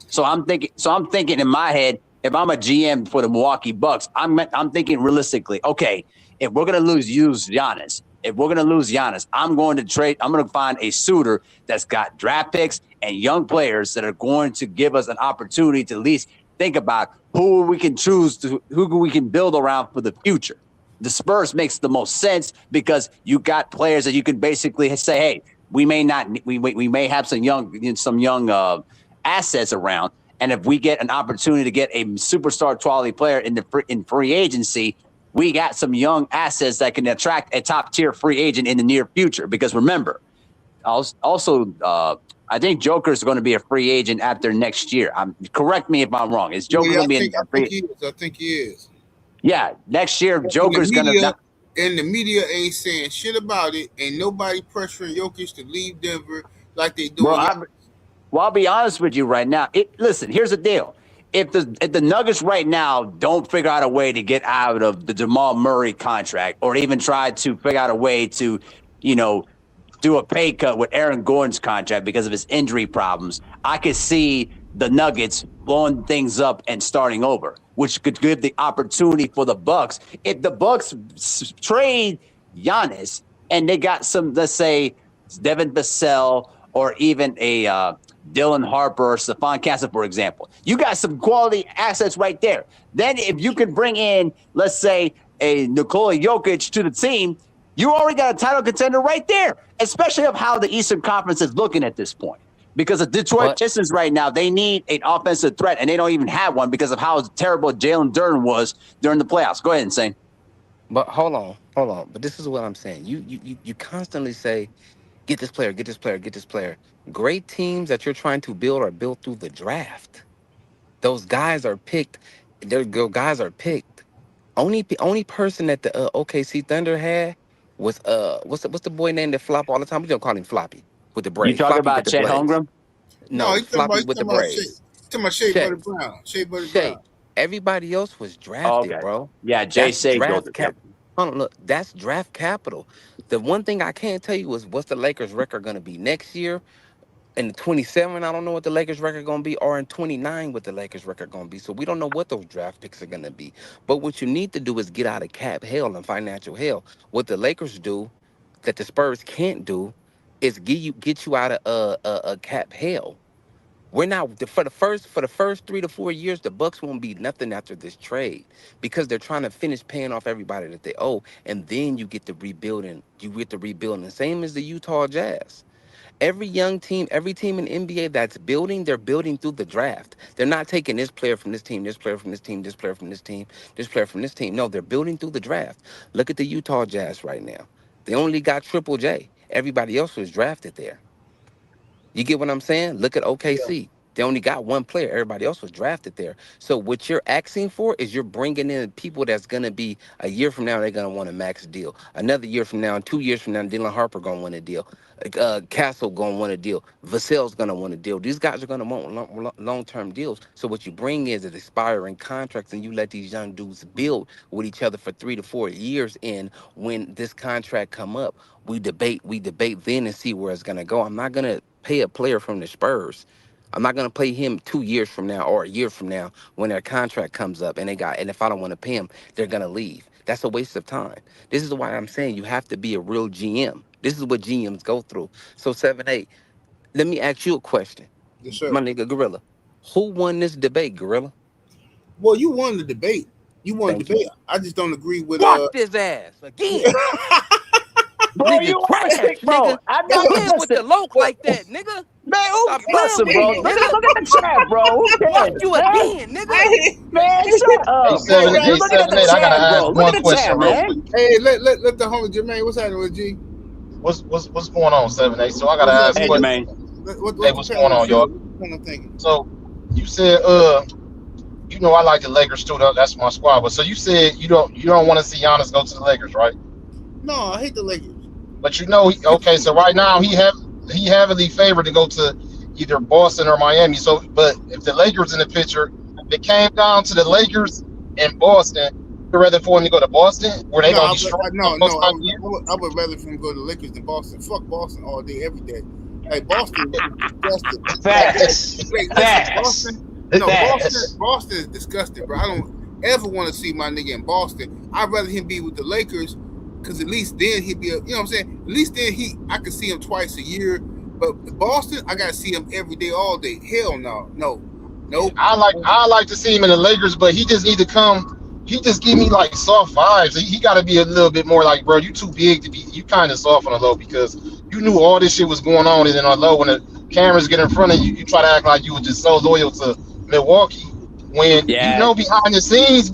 So I'm thinking in my head, if I'm a GM for the Milwaukee Bucks, I'm thinking realistically, okay, if we're going to use Giannis, I'm going to find a suitor that's got draft picks and young players that are going to give us an opportunity to at least think about who we can who we can build around for the future. The Spurs makes the most sense because you got players that you can basically say, hey, we may have some young assets around, and if we get an opportunity to get a superstar quality player in free agency, we got some young assets that can attract a top tier free agent in the near future. Because remember, also, I think Joker is going to be a free agent after next year. Correct me if I'm wrong. Is Joker Yeah, going to be I think he is. I think he is. Yeah, next year And Joker's going to. the media ain't saying shit about it. Ain't nobody pressuring Jokic to leave Denver like they Well, doing. I'll be honest with you right now. Listen, here's the deal. If the Nuggets right now don't figure out a way to get out of the Jamal Murray contract, or even try to figure out a way to, do a pay cut with Aaron Gordon's contract because of his injury problems, I could see the Nuggets blowing things up and starting over, which could give the opportunity for the Bucks. If the Bucks trade Giannis and they got some, let's say, Devin Vassell or even a Dylan Harper or Stephon Castle, for example, you got some quality assets right there. Then if you can bring in, let's say, a Nikola Jokic to the team, you already got a title contender right there, especially of how the Eastern Conference is looking at this point. Because the Detroit Pistons right now, they need an offensive threat, and they don't even have one because of how terrible Jalen Duren was during the playoffs. Go ahead, Insane. But hold on. But this is what I'm saying. You constantly say, get this player, get this player, get this player. Great teams that you're trying to build are built through the draft. Those guys are picked. Guys are picked. Only person that the OKC Thunder had was what's the boy name that flop all the time? We don't call him Floppy with the You braids. talk Floppy about with the Chet braids. Holmgren? No, No, Floppy with the braids. Talking about Shea Shay. Butter Brown. Shea Butter Shay. Brown. Everybody else was Oh, drafted, okay. bro. Yeah, Jay That's Say goes. draft Yep. cap. Hold on, look, that's draft capital. The one thing I can't tell you is what's the Lakers' record going to be next year. in 27, I don't know what the Lakers record gonna be, or in 29 what the Lakers record gonna be. So we don't know what those draft picks are gonna be. But what you need to do is get out of cap hell and financial hell. What the Lakers do that the Spurs can't do is get you out of cap hell. We're not for the first 3 to 4 years, the Bucks won't be nothing after this trade because they're trying to finish paying off everybody that they owe, and then you get the rebuilding. You get the rebuilding, same as the Utah Jazz. Every young team, every team in the NBA that's building, they're building through the draft. They're not taking this player from this team, this player from this team, this player from this team, this player from this team. No, they're building through the draft. Look at the Utah Jazz right now. They only got Triple J. Everybody else was drafted there. You get what I'm saying? Look at Yeah. OKC. They only got one player. Everybody else was drafted there. So what you're asking for is you're bringing in people that's going to be a year from now, they're going to want a max deal. Another year from now, 2 years from now, Dylan Harper going to want a deal. Castle going to want a deal. Vassell's going to want a deal. These guys are going to want long-term deals. So what you bring is expiring contracts, and you let these young dudes build with each other for 3 to 4 years. And when this contract come up, we debate then and see where it's going to go. I'm not going to pay a player from the Spurs. I'm not gonna pay him 2 years from now or a year from now when their contract comes up and if I don't want to pay him, they're gonna leave. That's a waste of time. This is why I'm saying you have to be a real GM. This is what GMs go through. So 7-8, let me ask you a question. Yes, sir. My nigga Gorilla. Who won this debate, Gorilla? Well, you won the debate. You won the Thank debate. you. I just don't agree with Watch his ass again. Bro, Nigga you trash, sick, bro. nigga. I Stop know. playing with the Listen, loke like that, nigga. man, Stop playing listen, with bro. me, Look nigga. at the chat, bro. Who Watch cares, you man? again, nigga. Man, shut Hey, up, bro. seven, You're hey, looking at the 7-8. I gotta chat, bro. ask Look one at the chat, question real man. quick. Hey, let the homie Jermaine. What's happening with G? What's going on, 7-8? So I gotta What's up, ask Hey, G? questions. Jermaine. What Hey, the what's panel going on, saying? y'all? What the panel thinking? So you said, you know, I like the Lakers too. That's my squad. But so you said you don't want to see Giannis go to the Lakers, right? No, I hate the Lakers. But you know, okay. So right now he heavily favored to go to either Boston or Miami. So, but if the Lakers in the picture, if it came down to the Lakers and Boston, you'd rather for him to go to Boston, where they No, gonna destroy no, him most I of the year? would rather for him go to the Lakers than Boston. Fuck Boston all day, every day. Hey, Boston is disgusting. Facts. Wait, listen, Facts. Facts. Boston is disgusting, bro. I don't ever want to see my nigga in Boston. I'd rather him be with the Lakers, because at least then he'd be, you know what I'm saying? At least then I could see him twice a year. But Boston, I gotta see him every day, all day. Hell no, nope. I like to see him in the Lakers, but he just need to come. He just give me like soft vibes. He got to be a little bit more like, bro, you too big to be. You kind of soft on the low because you knew all this shit was going on, and then on the low when the cameras get in front of you, you try to act like you were just so loyal to Milwaukee when you know behind the scenes,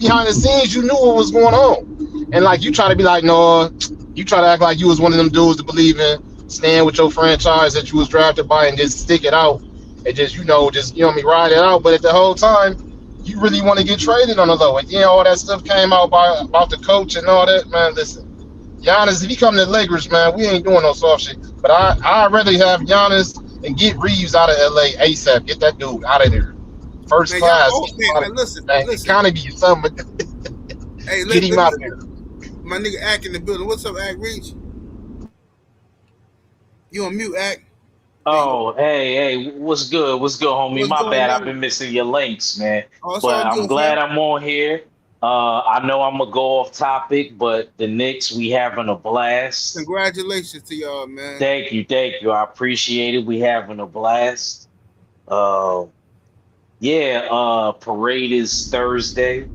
you knew what was going on, and like you try to be like, no, you try to act like you was one of them dudes to believe in, stand with your franchise that you was drafted by, and just stick it out, and just ride it out. But at the whole time, you really want to get traded on the low. And yeah, all that stuff came out about the coach and all that, man. Listen, Giannis, if he come to the Lakers, man, we ain't doing no soft shit. But I'd rather have Giannis and get Reeves out of LA ASAP. Get that dude out of there. First Man, class. listen. Kind of be something. Hey, get him out of there. My nigga Ack in the building. What's up, Ack Reach? You on mute, Ack? Oh, hey, what's good? What's good, homie? What's My going bad. on? I've been missing your links, man. Oh, it's But all I'm good, glad fam. I'm on here. I know I'm gonna go off topic, but the Knicks, we having a blast. Congratulations to y'all, man. Thank you. I appreciate it. We having a blast. Parade is Thursday.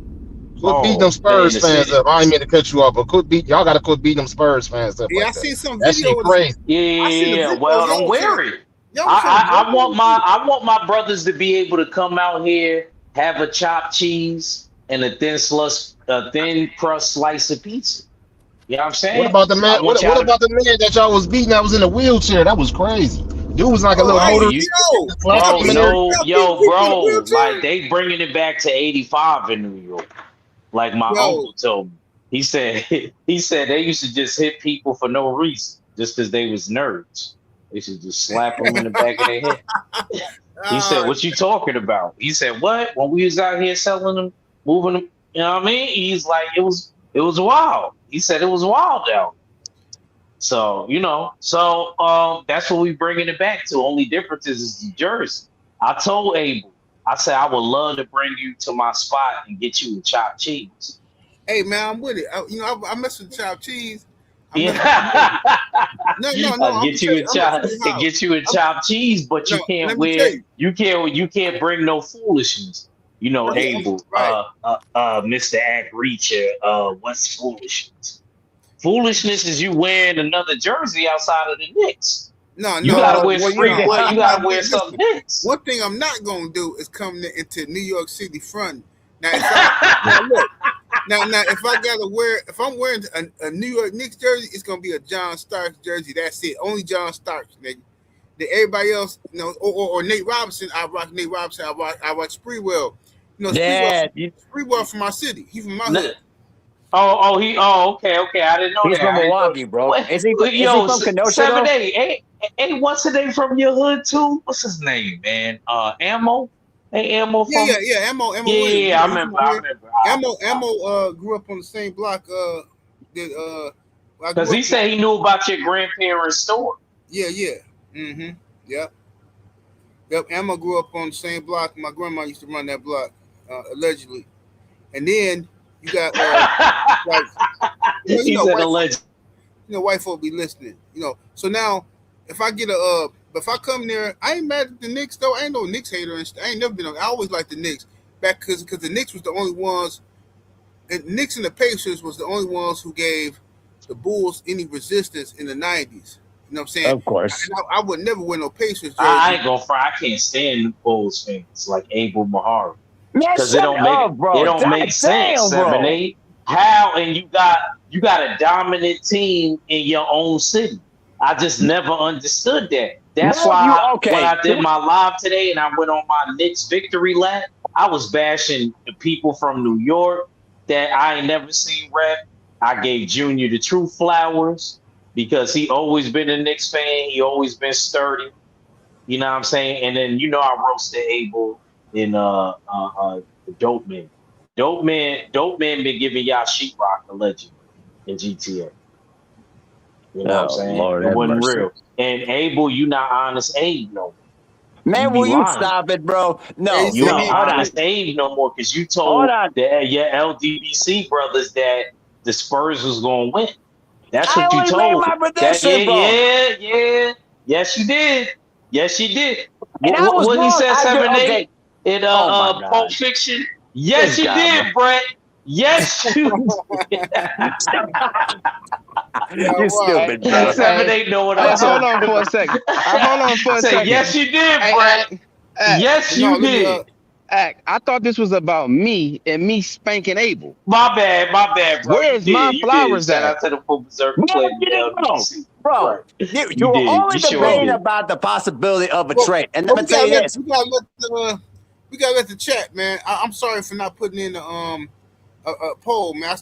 Quit beating them Spurs fans up. I ain't mean to cut you off, but y'all gotta quit beating them Spurs fans up. Yeah, like I seen some that video. shit crazy. Yeah. Well, don't worry. I want my brothers to be able to come out here, have a chopped cheese and a thin crust slice of pizza. You know what I'm saying? What about the man? What about the man that y'all was beating that was in a wheelchair? That was crazy. Dude was like a little motor. Bro, like they bringing it back to '85 in New York. Like my uncle told me. He said they used to just hit people for no reason, just because they was nerds. They should just slap them in the back of their head. He said, "What you talking about?" He said, "What? When we was out here selling them, moving them, you know what I mean?" He's like, "It was wild." He said it was wild out. So that's what we bringing it back to. Only difference is the jersey. I told Abel, I said I would love to bring you to my spot and get you a chopped cheese. Hey man, I'm with it. I mess with chopped cheese. Yeah. No. I'll get you a chopped cheese, but you can't you can't bring no foolishness. Abel, right. Mr. Act Reacher, what's foolishness? Foolishness is you wearing another jersey outside of the Knicks. No, you gotta wear you gotta wear some Knicks. One thing I'm not gonna do is come into New York City front. Now, if I gotta wear, if I'm wearing a New York Knicks jersey, it's gonna be a John Starks jersey. That's it. Only John Starks, nigga. Everybody else, or Nate Robinson. I rock Nate Robinson. I rock Spreewell. Spreewell from my city. He's from my hood. Okay. I didn't know he's that. From Milwaukee, bro. Is he from Kenosha? 7A. Hey, what's the name from your hood too? What's his name, man? Ammo. Hey, Ammo. Ammo. Yeah, I remember. Ammo grew up on the same block. Because he said he knew about your grandparents' store. Yeah. Mm-hmm. Yep. Ammo grew up on the same block. My grandma used to run that block, allegedly. And then you got he said allegedly. White folk be listening. So now if I come there, I ain't mad at the Knicks though. I ain't no Knicks hater. I ain't never been. I always liked the Knicks back because the Knicks was the only ones, and Knicks and the Pacers was the only ones who gave the Bulls any resistance in the '90s. You know what I'm saying? Of course. I would never wear no Pacers jersey. I ain't gonna fry. I can't stand the Bulls fans like Abel Mahari because it don't make sense. 7-8. How and you got a dominant team in your own city. I just never understood that. That's why when I did my live today and I went on my Knicks victory lap, I was bashing the people from New York that I ain't never seen rep. I gave Junior the true flowers because he always been a Knicks fan. He always been sturdy. You know what I'm saying? And then I roasted Abel in Dope Man. Dope Man been giving y'all sheetrock allegedly in GTA. You know what I'm saying? Lord, it wasn't mercy. real. And Abel, you not honest Abe no more. Man, will you stop it, bro? No, you not honest Abe no more because you told your LDBC brothers that the Spurs was going to win. That's what you told. My prediction, bro. Yeah. Yes, you did. And what he said 7-8 in Pulp Fiction. Yes, you did, Brett. Yes, you did. You're stupid, bro. 7-8 know what I'm Hold on for a second. Yes, you did, Brett. Yes, you did. I thought this was about me and me spanking Abel. My bad, bro. Where's my flowers at? Shout out to the full berserker bro. You were only debating about the possibility of a trade. And let me tell you this. We gotta let the chat, man. I'm sorry for not putting in a poll, man. I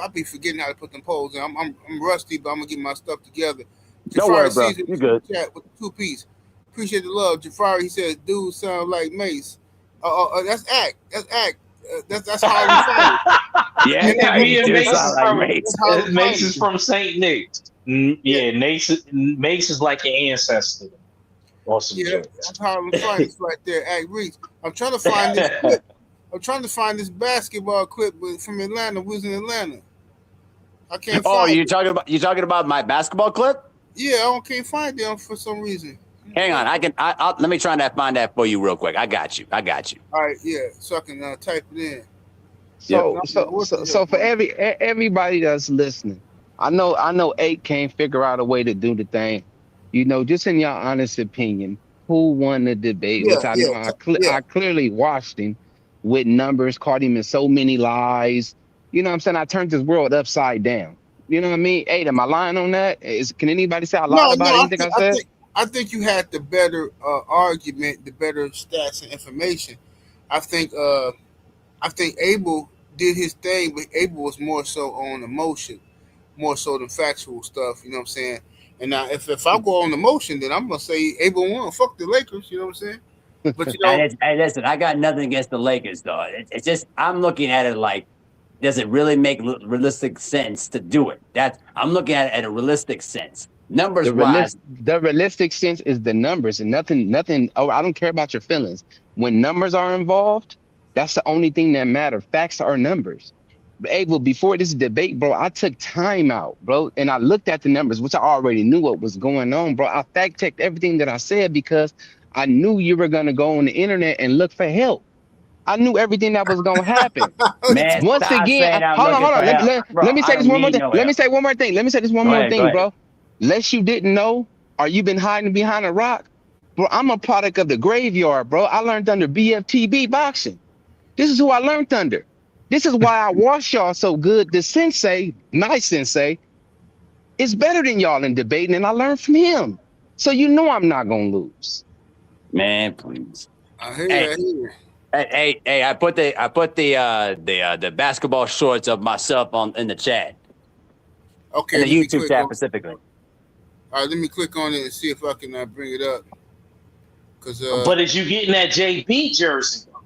be forgetting how to put them polls in. I'm rusty, but I'm gonna get my stuff together. Don't worry, bro. You good. Chat with the 2-piece. Appreciate the love. Jafari, he says, dude sound like Mace. That's Act. That's how we Yeah, Mace is from St. Nick's. Yeah, Mace is like your ancestor. Awesome. Yeah, that's Harlem Fights right there. Act Reach. I'm trying to find this clip. I'm trying to find this basketball clip from Atlanta. We was in Atlanta. I can't find you talking about my basketball clip? Yeah, I can't find them for some reason. Hang on, I'll let me try and find that for you real quick. I got you. All right, yeah, so I can type it in. So for everybody that's listening, I know 8 can't figure out a way to do the thing. Just in your honest opinion, who won the debate? I clearly watched him with numbers, caught him in so many lies. You know what I'm saying? I turned this world upside down. You know what I mean? 8, am I lying on that? Can anybody say I lied about anything I said? I think you had the better argument, the better stats and information. I think Abel did his thing, but Abel was more so on emotion, more so than factual stuff. You know what I'm saying? And now, if I go on emotion, then I'm gonna say Abel won. Fuck the Lakers. You know what I'm saying? But hey, listen, I got nothing against the Lakers, though. It's just I'm looking at it like does it really make realistic sense to do it? That I'm looking at it at a realistic sense. Numbers wise, The realistic sense is the numbers and nothing. Oh, I don't care about your feelings. When numbers are involved, that's the only thing that matter. Facts are numbers. Abel, before this debate, bro, I took time out, bro, and I looked at the numbers, which I already knew what was going on, bro. I fact checked everything that I said because I knew you were gonna go on the internet and look for help. I knew everything that was gonna happen. man, Once stop again, saying I'm hold on, looking hold for on. help, Let bro. me I say this don't one more need thing. no Let me help. say one more thing. Let me say this one Go more ahead, go thing, ahead. bro. Lest you didn't know, or you been hiding behind a rock, bro. I'm a product of the graveyard, bro. I learned under BFTB boxing. This is who I learned under. This is why I watch y'all so good. The sensei, my sensei, is better than y'all in debating, and I learned from him. So you know I'm not gonna lose. Man, please. I hear you. Hey, I hear you. hey, I put the basketball shorts of myself on in the chat, in Okay, the let me YouTube click chat on. specifically. All right, let me click on it and see if I can bring it up. Cause But as you getting that JB jersey, though,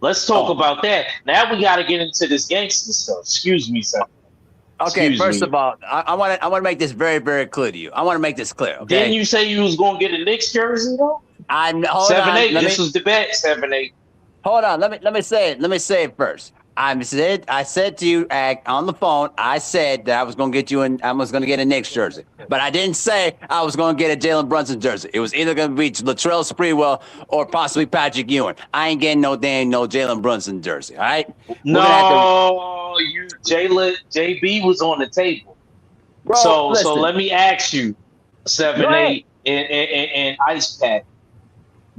let's talk Oh, about that. Now we got to get into this gangster stuff. Excuse me, sir. okay. Excuse First me. of all, I want to make this very, very clear to you. I want to make this clear. Didn't Okay. you say you was gonna get a Knicks jersey though? Hold on. 7-8. This was the bet. 7-8. Hold on. Let me say it. Let me say it first. I said to you on the phone. I said that I was going to get you in. I was going to get a Knicks jersey, but I didn't say I was going to get a Jalen Brunson jersey. It was either going to be Latrell Sprewell or possibly Patrick Ewing. I ain't getting no Jalen Brunson jersey. All right, we're gonna have to, No, you Jalen JB was on the table. bro. So Listen, let me ask you, go seven ahead. eight and Ice Pack.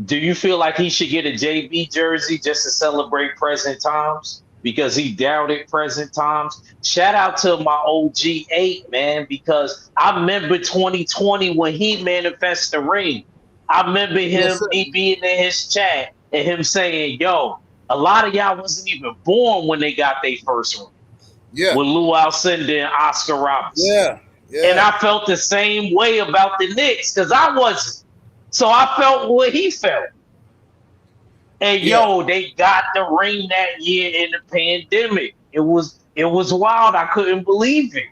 Do you feel like he should get a JB jersey just to celebrate present times? Because he doubted present times. Shout out to my OG8, man, because I remember 2020 when he manifested the ring. I remember yes, him, sir. me being in his chat and him saying, yo, a lot of y'all wasn't even born when they got their first ring Yeah, with Lou Alcindor and Oscar Robertson. yeah, And yeah, I felt the same way about the Knicks because I wasn't. So I felt what he felt. And yeah, yo, they got the ring that year in the pandemic. It was wild. I couldn't believe it.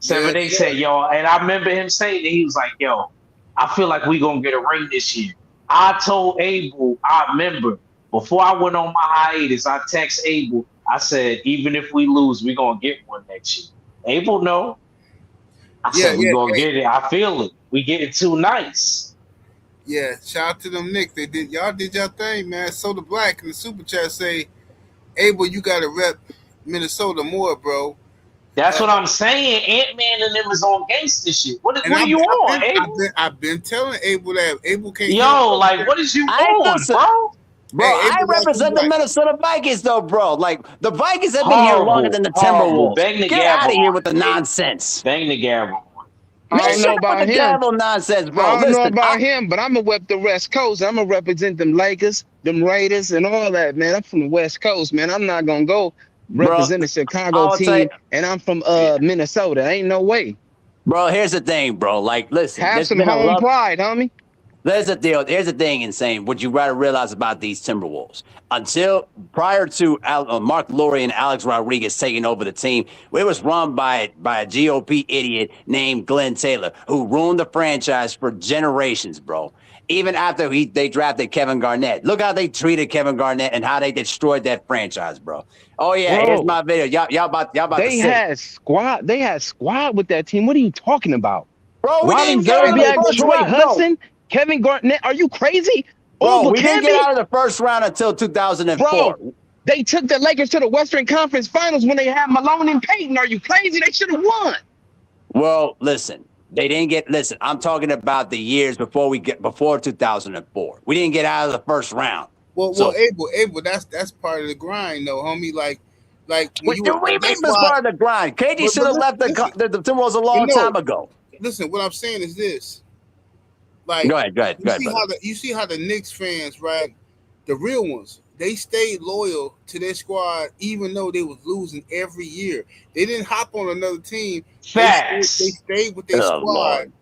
yeah, 7 8 said, yo, and I remember him saying that he was like, yo, I feel like we gonna get a ring this year. I told Abel, I remember before I went on my hiatus, I text Abel, I said, even if we lose, we gonna get one next year. Abel, no. I yeah, said, we yeah. gonna Hey, get it. I feel it. We getting too nice. yeah. Shout out to them Knicks. They did y'all did your thing, man. Soda Black in the super chat say, Abel, you got to rep Minnesota more, bro. That's Uh, what I'm saying. Ant-Man and them is on gangster shit. What and what are you on, Abel? I've been telling Abel that Abel can't hear Yo, what I'm like, saying. what is you I on, listen, bro? bro. Hey, I Abel lost his represent the mic. Minnesota Vikings, though, bro. Like the Vikings have been here longer Horrible, than the horrible. Timberwolves. Bang the Get out gavel of here on with the it, Abel. nonsense. Bang the gavel on I Man, don't shut know up with about the him. gavel nonsense, bro. I don't know Listen, about him, but I'm gonna rep the West Coast. I'm gonna represent them Lakers, them Raiders, and all that, man. I'm from the West Coast, man. I'm not gonna go bro, represent the Chicago I will tell you, team, and I'm from yeah. Minnesota. Ain't no way. Bro, here's the thing, bro. Like, listen, Have there's some been a home love. pride, homie. There's the deal. Here's the thing, insane. What you gotta realize about these Timberwolves, until prior to Mark Lowry and Alex Rodriguez taking over the team, it was run by a GOP idiot named Glenn Taylor, who ruined the franchise for generations, bro. Even after they drafted Kevin Garnett, look how they treated Kevin Garnett and how they destroyed that franchise, bro. Oh yeah, here's Bro, my video. Y'all about to they see, had squad. They had squad with that team. What are you talking about? bro. We Ronnie didn't get out of the Zerbiak, first Troy round, bro. Hudson, Kevin Garnett. Are you crazy? Bro, Over we didn't get Kevin? out of the first round until Bro, 2004. they took the Lakers to the Western Conference Finals when they had Malone and Payton. Are you crazy? They should have won. Well, listen, they didn't get. Listen, I'm talking about the years before 2004. We didn't get out of the first round. Well, So Abel, that's part of the grind, though, homie. Like when what you do were, we mean that's as why. part of the grind? KD should But have left listen, the Timberwolves a you long know, time ago. listen. What I'm saying is this: like, Go ahead, brother. you see how the Knicks fans, right? The real ones, they stayed loyal to their squad even though they was losing every year. They didn't hop on another team. They Facts. stayed with their Oh squad. Lord,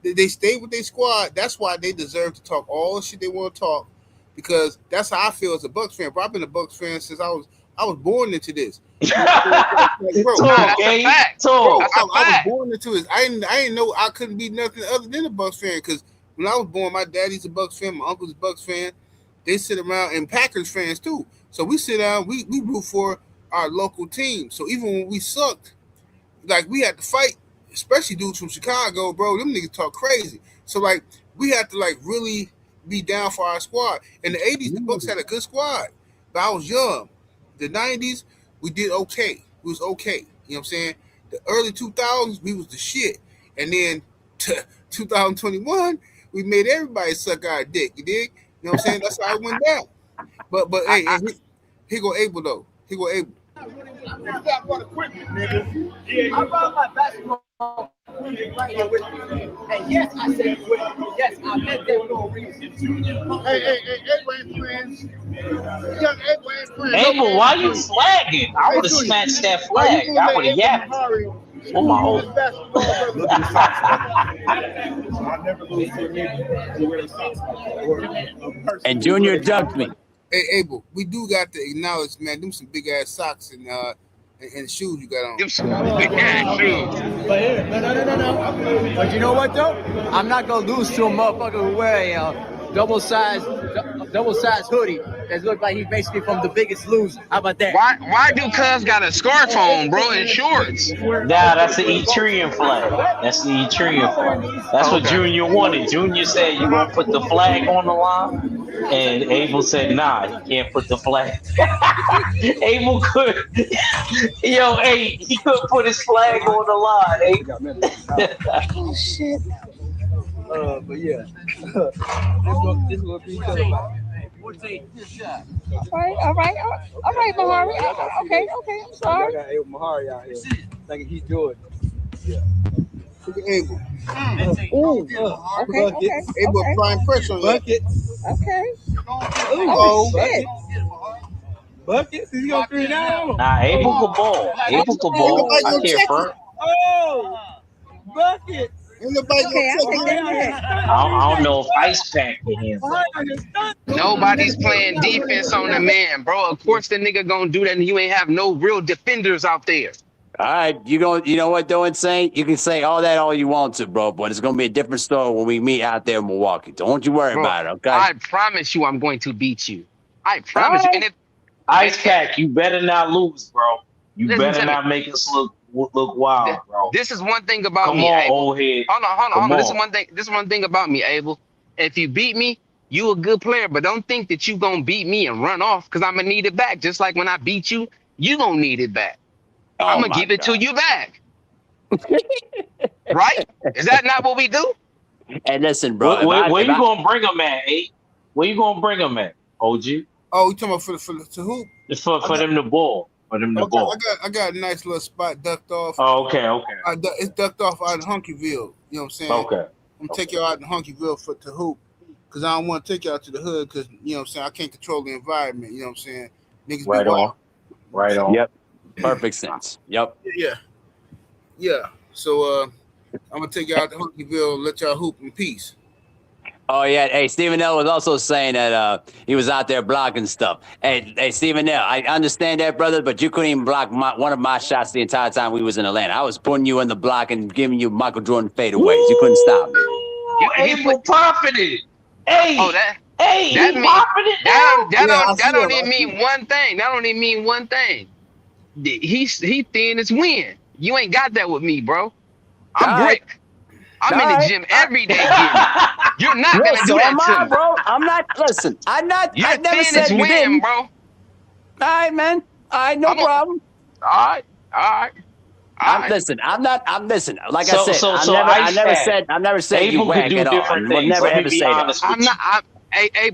They stayed with their squad. That's why they deserve to talk all the shit they want to talk, because that's how I feel as a Bucks fan. Bro, I've been a Bucks fan since I was I was born into this. Bro, Talk, eh? Talk. I was born into this. I didn't know I couldn't be nothing other than a Bucks fan because when I was born, my daddy's a Bucks fan, my uncle's a Bucks fan. They sit around and Packers fans too. So we sit down, we root for our local team. So even when we sucked, like we had to fight, especially dudes from Chicago, bro. Them niggas talk crazy. So like we had to like really be down for our squad. In the 80s, the Bucks had a good squad, but I was young. The 90s, we did okay. We was okay. You know what I'm saying? The early 2000s, we was the shit. And then 2021, we made everybody suck our dick. You dig? You know what I'm saying? That's how it went down. But hey, he go able though. He go able. I brought my basketball equipment right here with me. And yes, I said equipment. Yes, I meant that for a reason. Hey, Edwin friends. Young Edwin friends. Abel, why you flagging? I would have snatched that flag. I would have yapped. On my own. And Junior dunked me. Hey, Abel, we do got to acknowledge, man, them some big ass socks and shoes you got on. Them some big ass shoes. But here, no. But you know what though? I'm not gonna lose to a motherfucker who wear a double size hoodie that looks like he's basically from The Biggest Loser. How about that? Why do cuz got a scarf on, bro, and shorts? Nah, that's the Etrian flag. That's the Etrian flag. That's what Junior wanted. Junior said, you gonna put the flag on the line? And Abel said, nah, he can't put the flag. Abel could. Yo, hey, he couldn't put his flag on the line. Oh, shit. But yeah. this will be All right, Mahari. Okay, I'm sorry. I got Mahari out here. Like he's Jordan. Yeah. Look at Abel. Okay. Abel applying pressure on you. Okay. Oh, Buckets? He's gonna figure it out. Nah, Abel could ball. Abel could ball. I can't front. Oh, buckets. I don't know if Ice Pack can handle it. Nobody's playing defense on the man, bro. Of course the nigga gonna do that and you ain't have no real defenders out there. All right, you know what though, Insane? You can say all you want to, bro, but it's gonna be a different story when we meet out there in Milwaukee. Don't you worry about it, okay? I promise you I'm going to beat you. I promise you. And if Ice Pack, you better not lose, bro. You better not make us look wild, bro. This is one thing about Come me, on, Abel. old head. Hold on. This is one thing about me, Abel. If you beat me, you a good player, but don't think that you gonna beat me and run off because I'm gonna need it back. Just like when I beat you, you gonna need it back. I'm gonna give it to you back. Right? Is that not what we do? Hey, listen, bro. Where you gonna bring him at, eh? Where you gonna bring him at, OG? Oh, you talking about for to hoop? It's for them to ball. For them to ball. I got a nice little spot ducked off. Oh, okay. It's ducked off out in Hunkyville. You know what I'm saying? Okay. I'm gonna take y'all out in Hunkyville to hoop. Because I don't want to take y'all to the hood because, you know what I'm saying, I can't control the environment. You know what I'm saying? Niggas right on. Right on. Yep. Perfect sense. Yep. Yeah. So I'm going to take y'all out to Hunkyville, let y'all hoop in peace. Oh, yeah. Hey, Stephen L. was also saying that he was out there blocking stuff. Hey, Stephen L., I understand that, brother, but you couldn't even block one of my shots the entire time we was in Atlanta. I was putting you in the block and giving you Michael Jordan fadeaways. You couldn't stop me. You Abel profited. Hey. Oh, that don't even mean one thing. That don't even mean one thing. He thin as wind. You ain't got that with me, bro. I'm brick. I'm in the gym every day. You're not gonna do that to me, bro. I'm not. Listen, I'm not. You're I never thin said as you wind, didn't. bro. All right, man. All right, no problem. All right. Listen, I'm not. I'm listen. Like So- I said, so- I so never Ice said. I never said Abel you could whack do at all. different I things. never Let me ever be say that. honest with I'm you. not.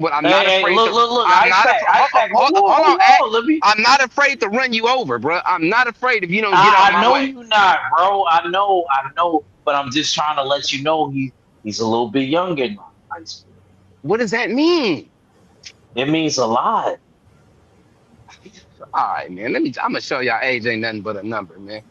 But I'm not afraid. Look. I'm not afraid. Hold on. Let me. I'm not afraid to run you over, bro. I'm not afraid if you don't get out I my know way. you not, bro. I know. But I'm just trying to let you know he's a little bit younger now. What does that mean? It means a lot. All right, man. I'm gonna show y'all age ain't nothing but a number, man.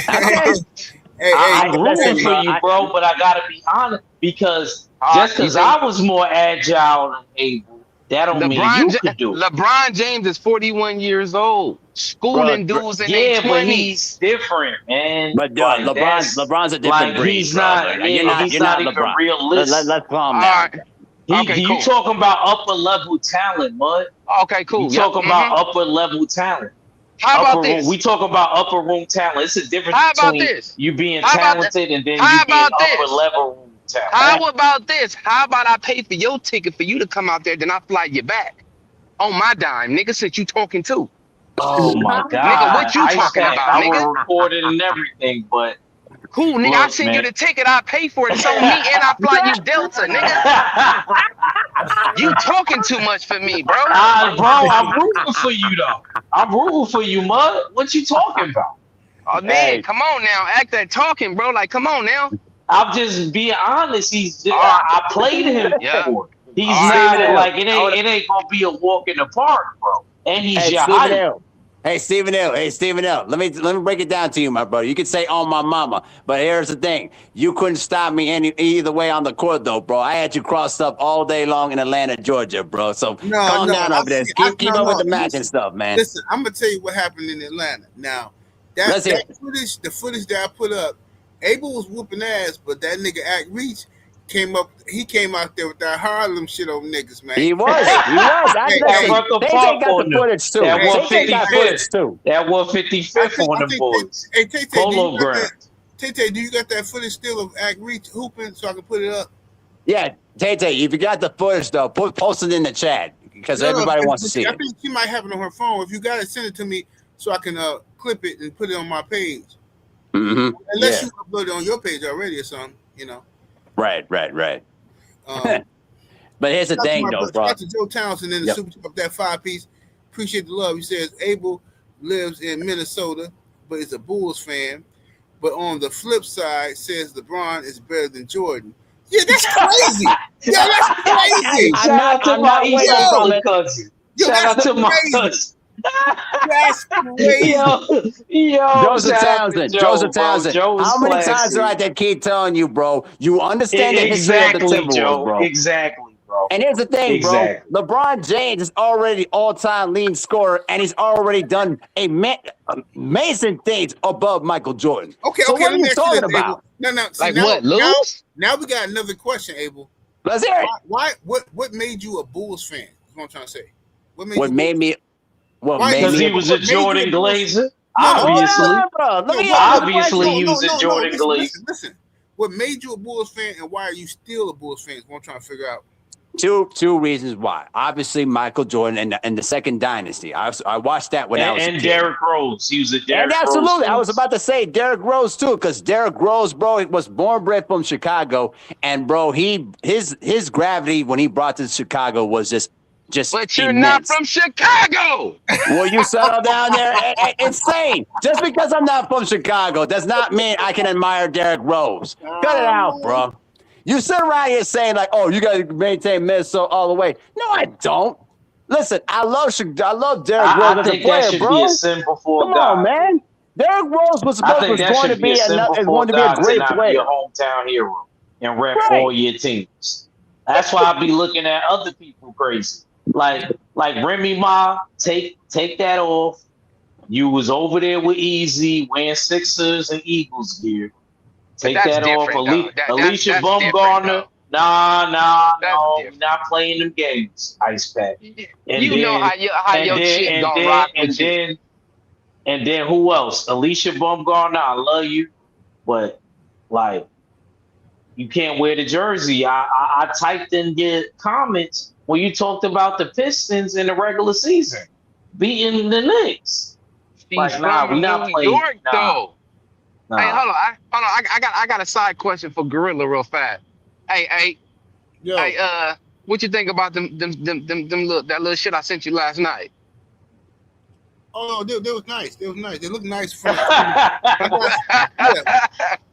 I'm rooting listen, for you, bro, but I gotta be honest because just because I was more agile than Abel That don't mean you could do it. LeBron James is 41 years old, schooling dudes in their 20s. But he's different, man. But LeBron's a different breed. He's not. He's not even LeBron. realistic. Let's calm down. Okay, cool. You talking about upper level talent, Mud? Okay, cool. You talking about upper level talent? How about this? We talk about upper room talent. It's a difference between you being talented and then you being upper level room talent. How about this? How about I pay for your ticket for you to come out there, then I fly you back on my dime, nigga? Since you talking too. Oh my god, nigga, what you talking about, nigga? I will record it and everything, but. Cool, nigga. I send you the ticket. I pay for it. It's on me, and I fly you Delta, nigga. You talking too much for me, bro. Bro, I'm rooting for you though. I'm rooting for you, Mud. What you talking about? Oh man, come on now. Act that talking, bro. Like, come on now. I'm just being honest. I played him before. He's not like it ain't gonna be a walk in the park, bro. And he's your height. Hey, Stephen L. Let me break it down to you, my brother. You could say "on my mama," but here's the thing: you couldn't stop me either way on the court, though, bro. I had you crossed up all day long in Atlanta, Georgia, bro. So calm down over there. Keep up with the match and stuff, man. Listen, I'm gonna tell you what happened in Atlanta. Now, the footage that I put up, Abel was whooping ass, but that nigga Act Reach came out there with that Harlem shit on niggas, man. He was. They got the footage too. That 155th on the boys. Hey, Tay, do you got that footage still of Act Reach hooping so I can put it up? Yeah, Tay, if you got the footage though, post it in the chat because everybody wants to see it. I think she might have it on her phone. If you got it, send it to me so I can clip it and put it on my page. Mm-hmm. Unless you upload it on your page already or something, you know. Right. But here's the thing, though, bro. Shout out to Joe Townsend in the Super Cup, that 5-piece. Appreciate the love. He says Abel lives in Minnesota, but is a Bulls fan. But on the flip side, says LeBron is better than Jordan. Yeah, that's crazy. That's crazy. Shout out to my East cousin. Shout out to my cousin. That's crazy. Joseph Townsend. How many times do I have to keep telling you, bro? You understand the history of the Timberwolves, bro. Exactly, bro. And here's the thing, bro. LeBron James is already all-time leading scorer, and he's already done amazing things above Michael Jordan. Okay, so what are you talking about? No. Like what, Lewis? Now we got another question, Abel. Let's hear it. What made you a Bulls fan? That's what I'm trying to say. What made me? Because he was a Jordan Glazer. Obviously, he was a Jordan Glazer. Listen, what made you a Bulls fan, and why are you still a Bulls fan? Is what I'm trying to figure out. Two reasons why. Obviously, Michael Jordan and the second dynasty. I watched that when I was a kid. And Derrick Rose. He was a Derrick Rose. Absolutely. I was about to say Derrick Rose too, because Derrick Rose, bro, was born bred from Chicago, and bro, his gravity when he brought to Chicago was just but you're immense. not from Chicago. Well, you settle down there. Insane. Just because I'm not from Chicago does not mean I can admire Derrick Rose. Cut it out, bro. You sit around here saying like, "Oh, you got to maintain Minnesota all the way." No, I don't. Listen, I love Derrick Rose as a player, that should bro. be a sin before Come God. on, man. Derrick Rose was going to be a great player. Be a hometown hero and rep all your teams. That's why I be looking at other people crazy. Like Remy Ma, take that off. You was over there with Easy wearing Sixers and Eagles gear. Take that off. Alicia Bumgarner. Nah, no, not playing them games. Ice Pack. And you know how your shit gonna rock with you. And then who else? Alicia Bumgarner. I love you, but like you can't wear the jersey. I typed in your comments when you talked about the Pistons in the regular season beating the Knicks. Like, we're not playing. New York, though. Nah. Hey, hold on. I got a side question for Gorilla real fast. Hey, what you think about them little shit I sent you last night? Oh, they was nice. They look nice from.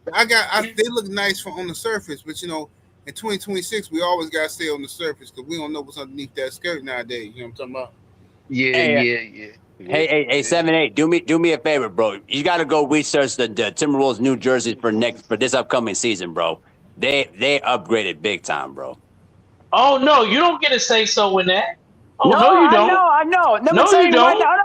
They look nice from on the surface, but you know, in 2026, we always gotta stay on the surface because we don't know what's underneath that skirt nowadays. You know what I'm talking about? Yeah. Hey, 7-8. Do me a favor, bro. You gotta go research the Timberwolves new jerseys for this upcoming season, bro. They upgraded big time, bro. Oh no, you don't get a say so in that. Oh, no, you don't. I know. Let me No, tell you you right don't. now.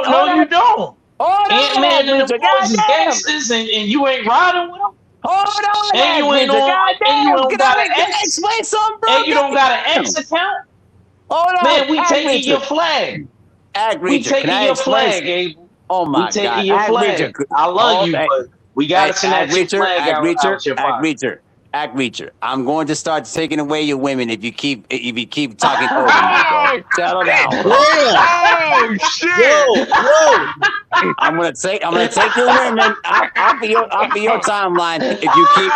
No, you don't. Hold Ant-Man on, and the Reacher. boys is Goddamn. gangsters, and you ain't riding with them. Hold on, And you ain't Reacher. on. And you Goddamn. don't got an Can I X. explain something, bro? And you don't got an Goddamn. X account. Hold on. Man, we Ag taking your Reacher. flag. Ag We Reacher. Can taking I your explain? flag, Abel. Oh We my taking God. your Ag Reacher. flag. I love you, but we gotta snatch your flag Ag Reacher. out your Ag pocket. Reacher. Ag Reacher. I'm going to start taking away your women if you keep talking over me, bro. Settle down, bro. Oh shit! Yo. I'm gonna take your women off of your timeline if you keep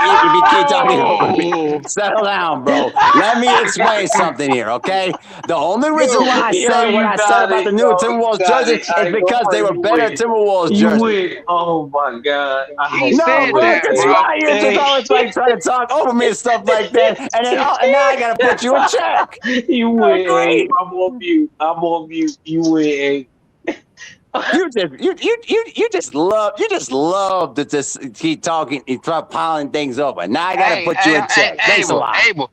talking over me. Settle down, bro. Let me explain something here, okay? The only reason why I said what I said about the new Timberwolves jersey is because they were better Timberwolves You jerseys. win. Oh my God. I He hope No, said you bro, win. that, because bro. you're just always like trying to talk over me and stuff like that, and now I gotta put you in check. You win, Agreed. Abe. I'm on mute. You win, Abe. You just love to just keep talking and try piling things over. Now I gotta put you in check. Thanks a lot. Abel,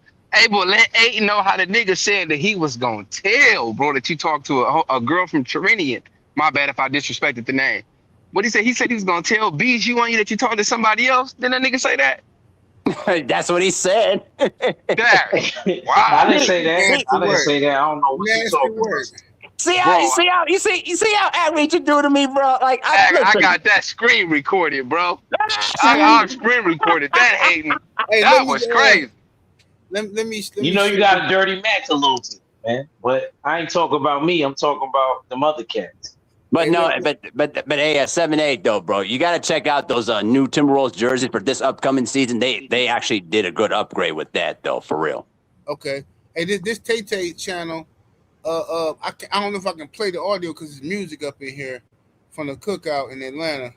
let Aiden know how the nigga said that he was gonna tell, bro, that you talked to a girl from Trinidad. My bad if I disrespected the name. What he said? He said he was gonna tell Bees you on you that you talked to somebody else. Didn't that nigga say that? That's what he said. Wow. I didn't say that. Nasty I didn't word. say that. I don't know what you're Nasty talking word. about. See Bro, how outreach you do to me, bro? Like I got that screen recorded, bro. I screen recorded that hating. Hey, That was crazy. Let me. You know you got a dirty Mac a little bit, man. But I ain't talking about me. I'm talking about them other cats. But Hey, no, look. but hey, 7-8 though, bro. You got to check out those new Timberwolves jerseys for this upcoming season. They actually did a good upgrade with that though, for real. Okay. Hey, this Tay channel. I don't know if I can play the audio because there's music up in here from the cookout in Atlanta.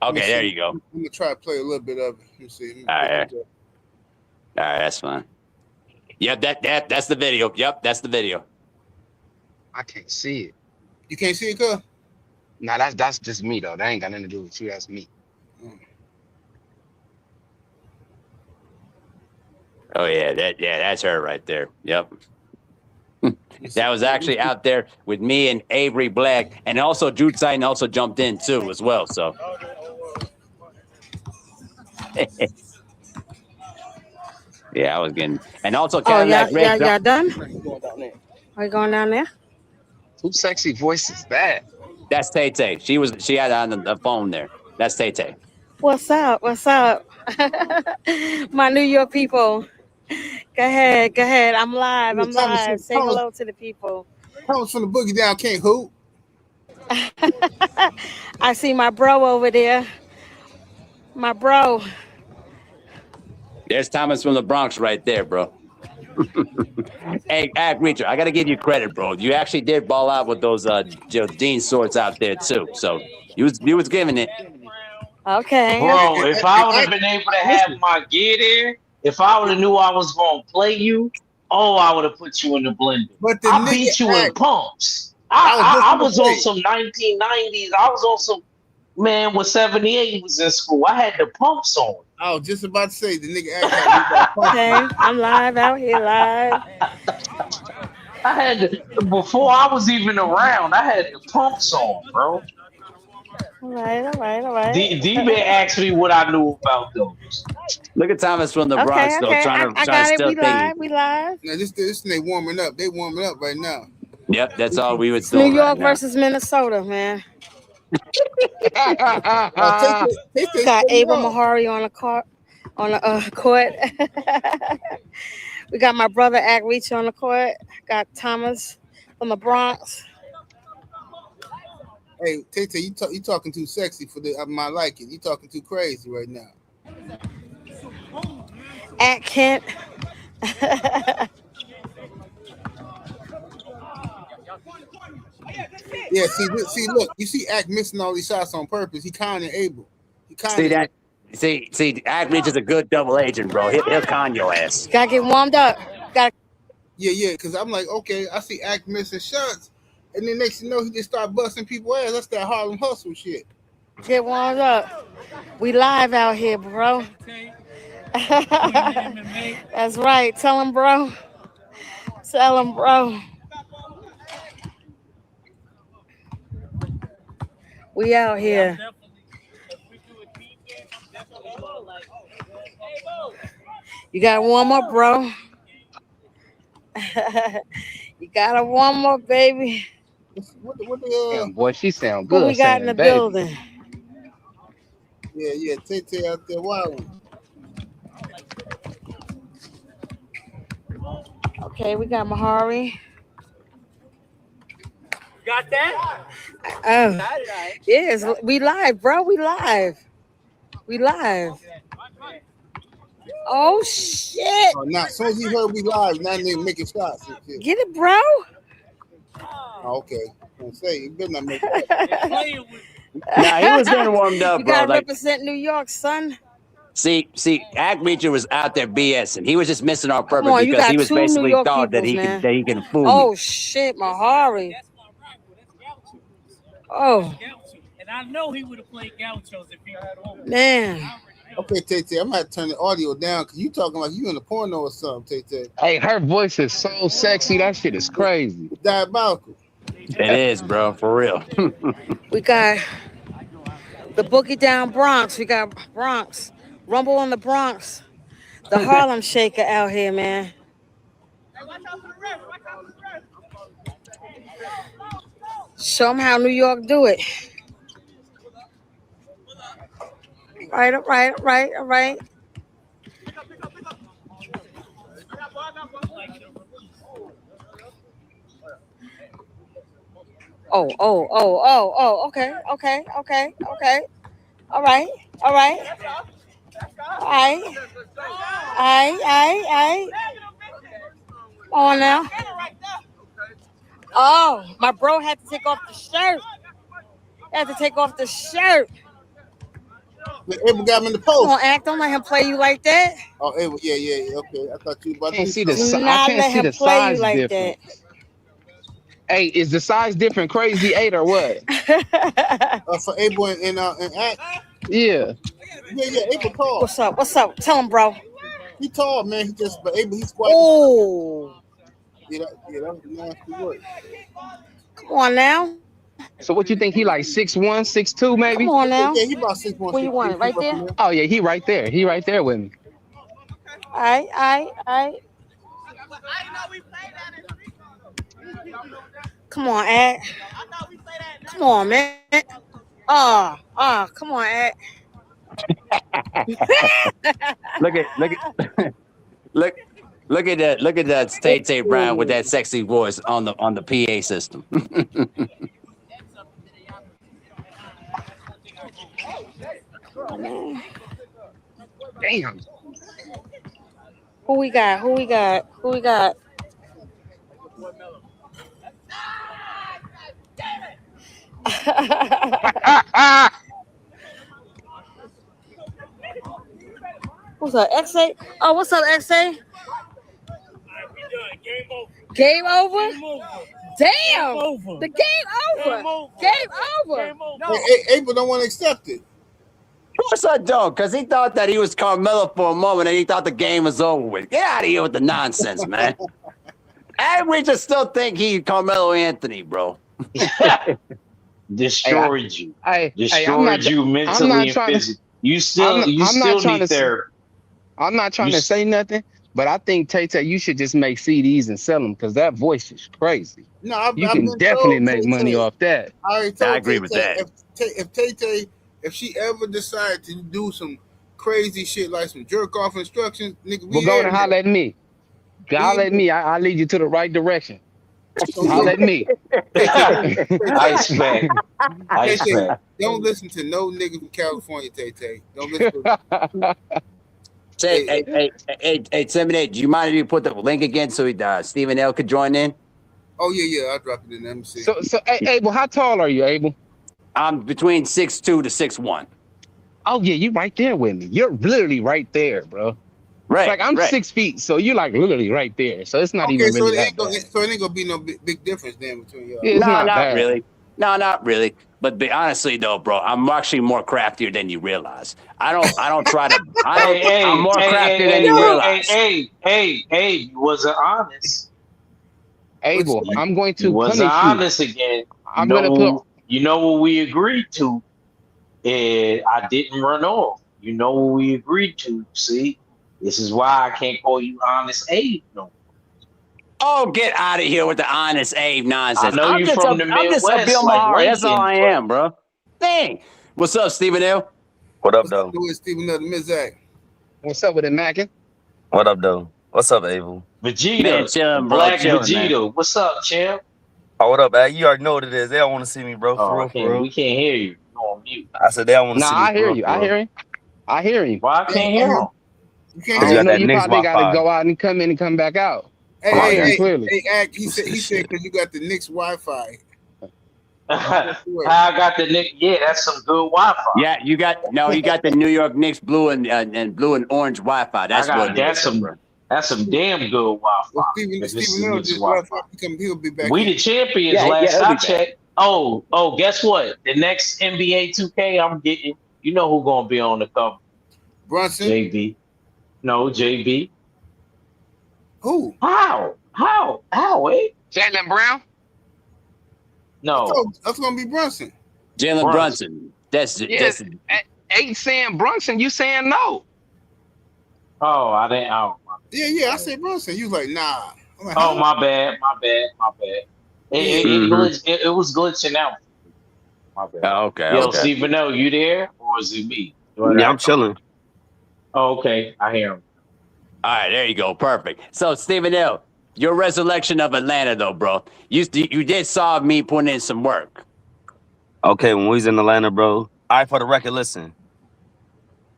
Okay, there you go. I'm gonna try to play a little bit of it. Let me see. All right, that's fine. Yep, that's the video. Yep, that's the video. I can't see it. You can't see it, cuz? Nah, that's just me though. That ain't got nothing to do with you. That's me. Oh yeah, that's her right there. Yep. That was actually out there with me and Avery Black, and also Jude Titan also jumped in too as well. So. Yeah, I was getting, and also Cadillac Red. Y'all done? Are you going down there? Who sexy voice is that? That's Tay Tay. She had on the phone there. That's Tay Tay. What's up? My New York people. Go ahead. I'm live. Say hello to the people. Thomas from the Boogie Down can't hoop. I see my bro over there. My bro. There's Thomas from the Bronx right there, bro. Hey, Reacher, I got to give you credit, bro. You actually did ball out with those Dean swords out there too. So you was giving it. Okay. Bro, if I would have been able to have my gear there, if I would have knew I was going to play you, I would have put you in the blender. But I beat you in pumps. I was on some 1990s. I was on some, man, with 78 was in school. I had the pumps on. I was just about to say the nigga act like okay, I'm live out here live. I had before I was even around, I had the pumps on, bro. All right. D-Man asked me what I knew about those. Look at Thomas from the Bronx, though, trying to still think. We live. Now this they warming up. They warming up right now. Yep, that's all we was doing. New York right versus Minnesota, man. They got Abel Mahari on the court. We got my brother Ag Reach on the court. Got Thomas from the Bronx. Hey, Tay, you talking too sexy for my liking. You talking too crazy right now. At Kent. Yeah, see, look, you see Act missing all these shots on purpose. He kind of able. See, Ag Reach is a good double agent, bro. He'll con your ass. Gotta get warmed up. Yeah, because I'm like, okay, I see Act missing shots, and then next thing you know, he just start busting people's ass. That's that Harlem Hustle shit. Get warmed up. We live out here, bro. That's right. Tell him, bro. We out here. You gotta warm up, bro. You gotta warm up, baby. Damn, boy, she sound Who we good got in the saying baby. building? Yeah, Tay out there wild. Okay, we got Mahari. Got that? Oh, yes, we live, bro. We live. We live. Oh shit! Oh, now, as soon as he heard we live, now they making shots and shit. Get it, bro. Oh, okay. I'm gonna say you better not make that. Nah, he was getting warmed up, You bro. gotta Like, represent New York, son. see, Act Reacher was out there BSing. He was just missing on purpose Come on, you because got he was two New basically York thought that peoples, he man. can fool Oh me. shit, Mahari. Oh And I know he would have played Gauchos if he had home. man. Okay, Tay, I'm gonna have to turn the audio down because you talking like you in a porno or something, Tay. Hey, her voice is so sexy. That shit is crazy. Diabolical. It is, bro, for real. We got the Boogie Down Bronx. We got Bronx. Rumble on the Bronx. The Harlem Shaker out here, man. Show them how New York do it. All right. Oh, okay. All right. On now. Oh, my bro had to take off the shirt. Abel got him in the Come post. on, Act. Don't let him play you like that. Oh, Abel, yeah. Okay, I thought you about I can't to see do the something. si- Do I not can't let see him the play you size like difference. Hey, is the size different? Crazy 8 or what? that. For Abel and Act. Yeah. Yeah, Abel tall. What's up? Tell him, bro. He tall, man. But Abel, he's quite. Oh, Yeah, that was nasty work. come on now. So what you think? He like 6'1", 6'2", maybe? Come on now. Yeah, he about 6'1". Where you want it? Right there? Oh yeah, he right there. He right there with me. All right. Come on, Ed. Come on, man. Come on, Ed. Look at that Tay Brown with that sexy voice on the PA system. Damn. Who we got? What's up, XA? Oh, what's up, XA? Game over? Damn! The game over. Hey, Abel don't want to accept it. Of course I don't, because he thought that he was Carmelo for a moment and he thought the game was over with. Get out of here with the nonsense, man. And we just still think he's Carmelo Anthony, bro. Destroyed you. Destroyed you mentally and physically. You still need therapy. I'm not trying to say nothing, but I think Tay, you should just make CDs and sell them because that voice is crazy. No, you can definitely make money off that. I agree with that. If Tay, if she ever decided to do some crazy shit like some jerk off instructions, nigga, Well, go and holler at me. Holler at me. I'll lead you to the right direction. Holler at me. I expect. Don't listen to no nigga from California, Tay. Don't listen to Hey, Seminate, do you mind if you put the link again so Stephen L could join in? Oh, yeah, I'll drop it in. Let me see. So Abel, how tall are you, Abel? I'm between 6'2" to 6'1". Oh, yeah, you're right there with me. You're literally right there, bro. Right. Like, I'm 6 feet, so you're like literally right there. So it's not even really that bad. So it ain't gonna be no big difference then between y'all. Yeah, not really. No, not really. But honestly, though, bro, I'm actually more craftier than you realize. I'm more craftier than you realize. Hey, you wasn't honest. Abel, I'm going to wasn't punish you. honest again. You know what we agreed to, and I didn't run off. You know what we agreed to. See, this is why I can't call you Honest Abe no. Oh, get out of here with the Honest Abe nonsense. I know you from the I'm just Midwest, Abil like Mahari. That's all Lincoln, I am, bro. Dang. What's up, Stephen L? What up, What's though? up with Stephen L. the Mizak? What's up with it, Mackin? What up, though? What's up, Abel? Man, Vegeta, chillin', bro. Black Chillin', Vegeta. man. What's up, champ? Oh, what up, man? You already know what it is. They don't want to see me, bro. Oh, For real. we can't hear you. You're on mute. I said they don't want to Nah, see me. I hear for you. real. I hear him. Why I can't hear him? You I can't Cause you hear don't got know. that You Knicks probably got to Wi-Fi. go out and come in and come back out. Hey, clearly. Act, he said because you got the Knicks Wi-Fi. How I got the Nick? Yeah, that's some good Wi-Fi. Yeah, you got the New York Knicks blue and blue and orange Wi-Fi. That's what it is. That's some damn good Wi-Fi. Well, If this is Stephen L. Knicks just Wi-Fi. he'll be back. We in. the champions Yeah, last he'll I be back. checked. Oh, guess what? The next NBA 2K I'm getting, you know who gonna be on the cover? Brunson. JB. No, JB. Who? How, eh? Jaylen Brown? No. That's gonna be Brunson. Jalen Brunson. That's Ain't saying Brunson, you saying no. Oh, I didn't. Oh, Yeah, I said Brunson. You was like, nah. I'm like, oh, huh? my bad. It was glitching out. My bad. Oh, okay. Yo, Okay. Stephen O, you there or is it me? Yeah, I'm chilling. Oh, okay, I hear him. All right, there you go. Perfect. So, Stephen L., your resurrection of Atlanta, though, bro. You did solve me putting in some work. Okay, when we was in Atlanta, bro. All right, for the record, listen.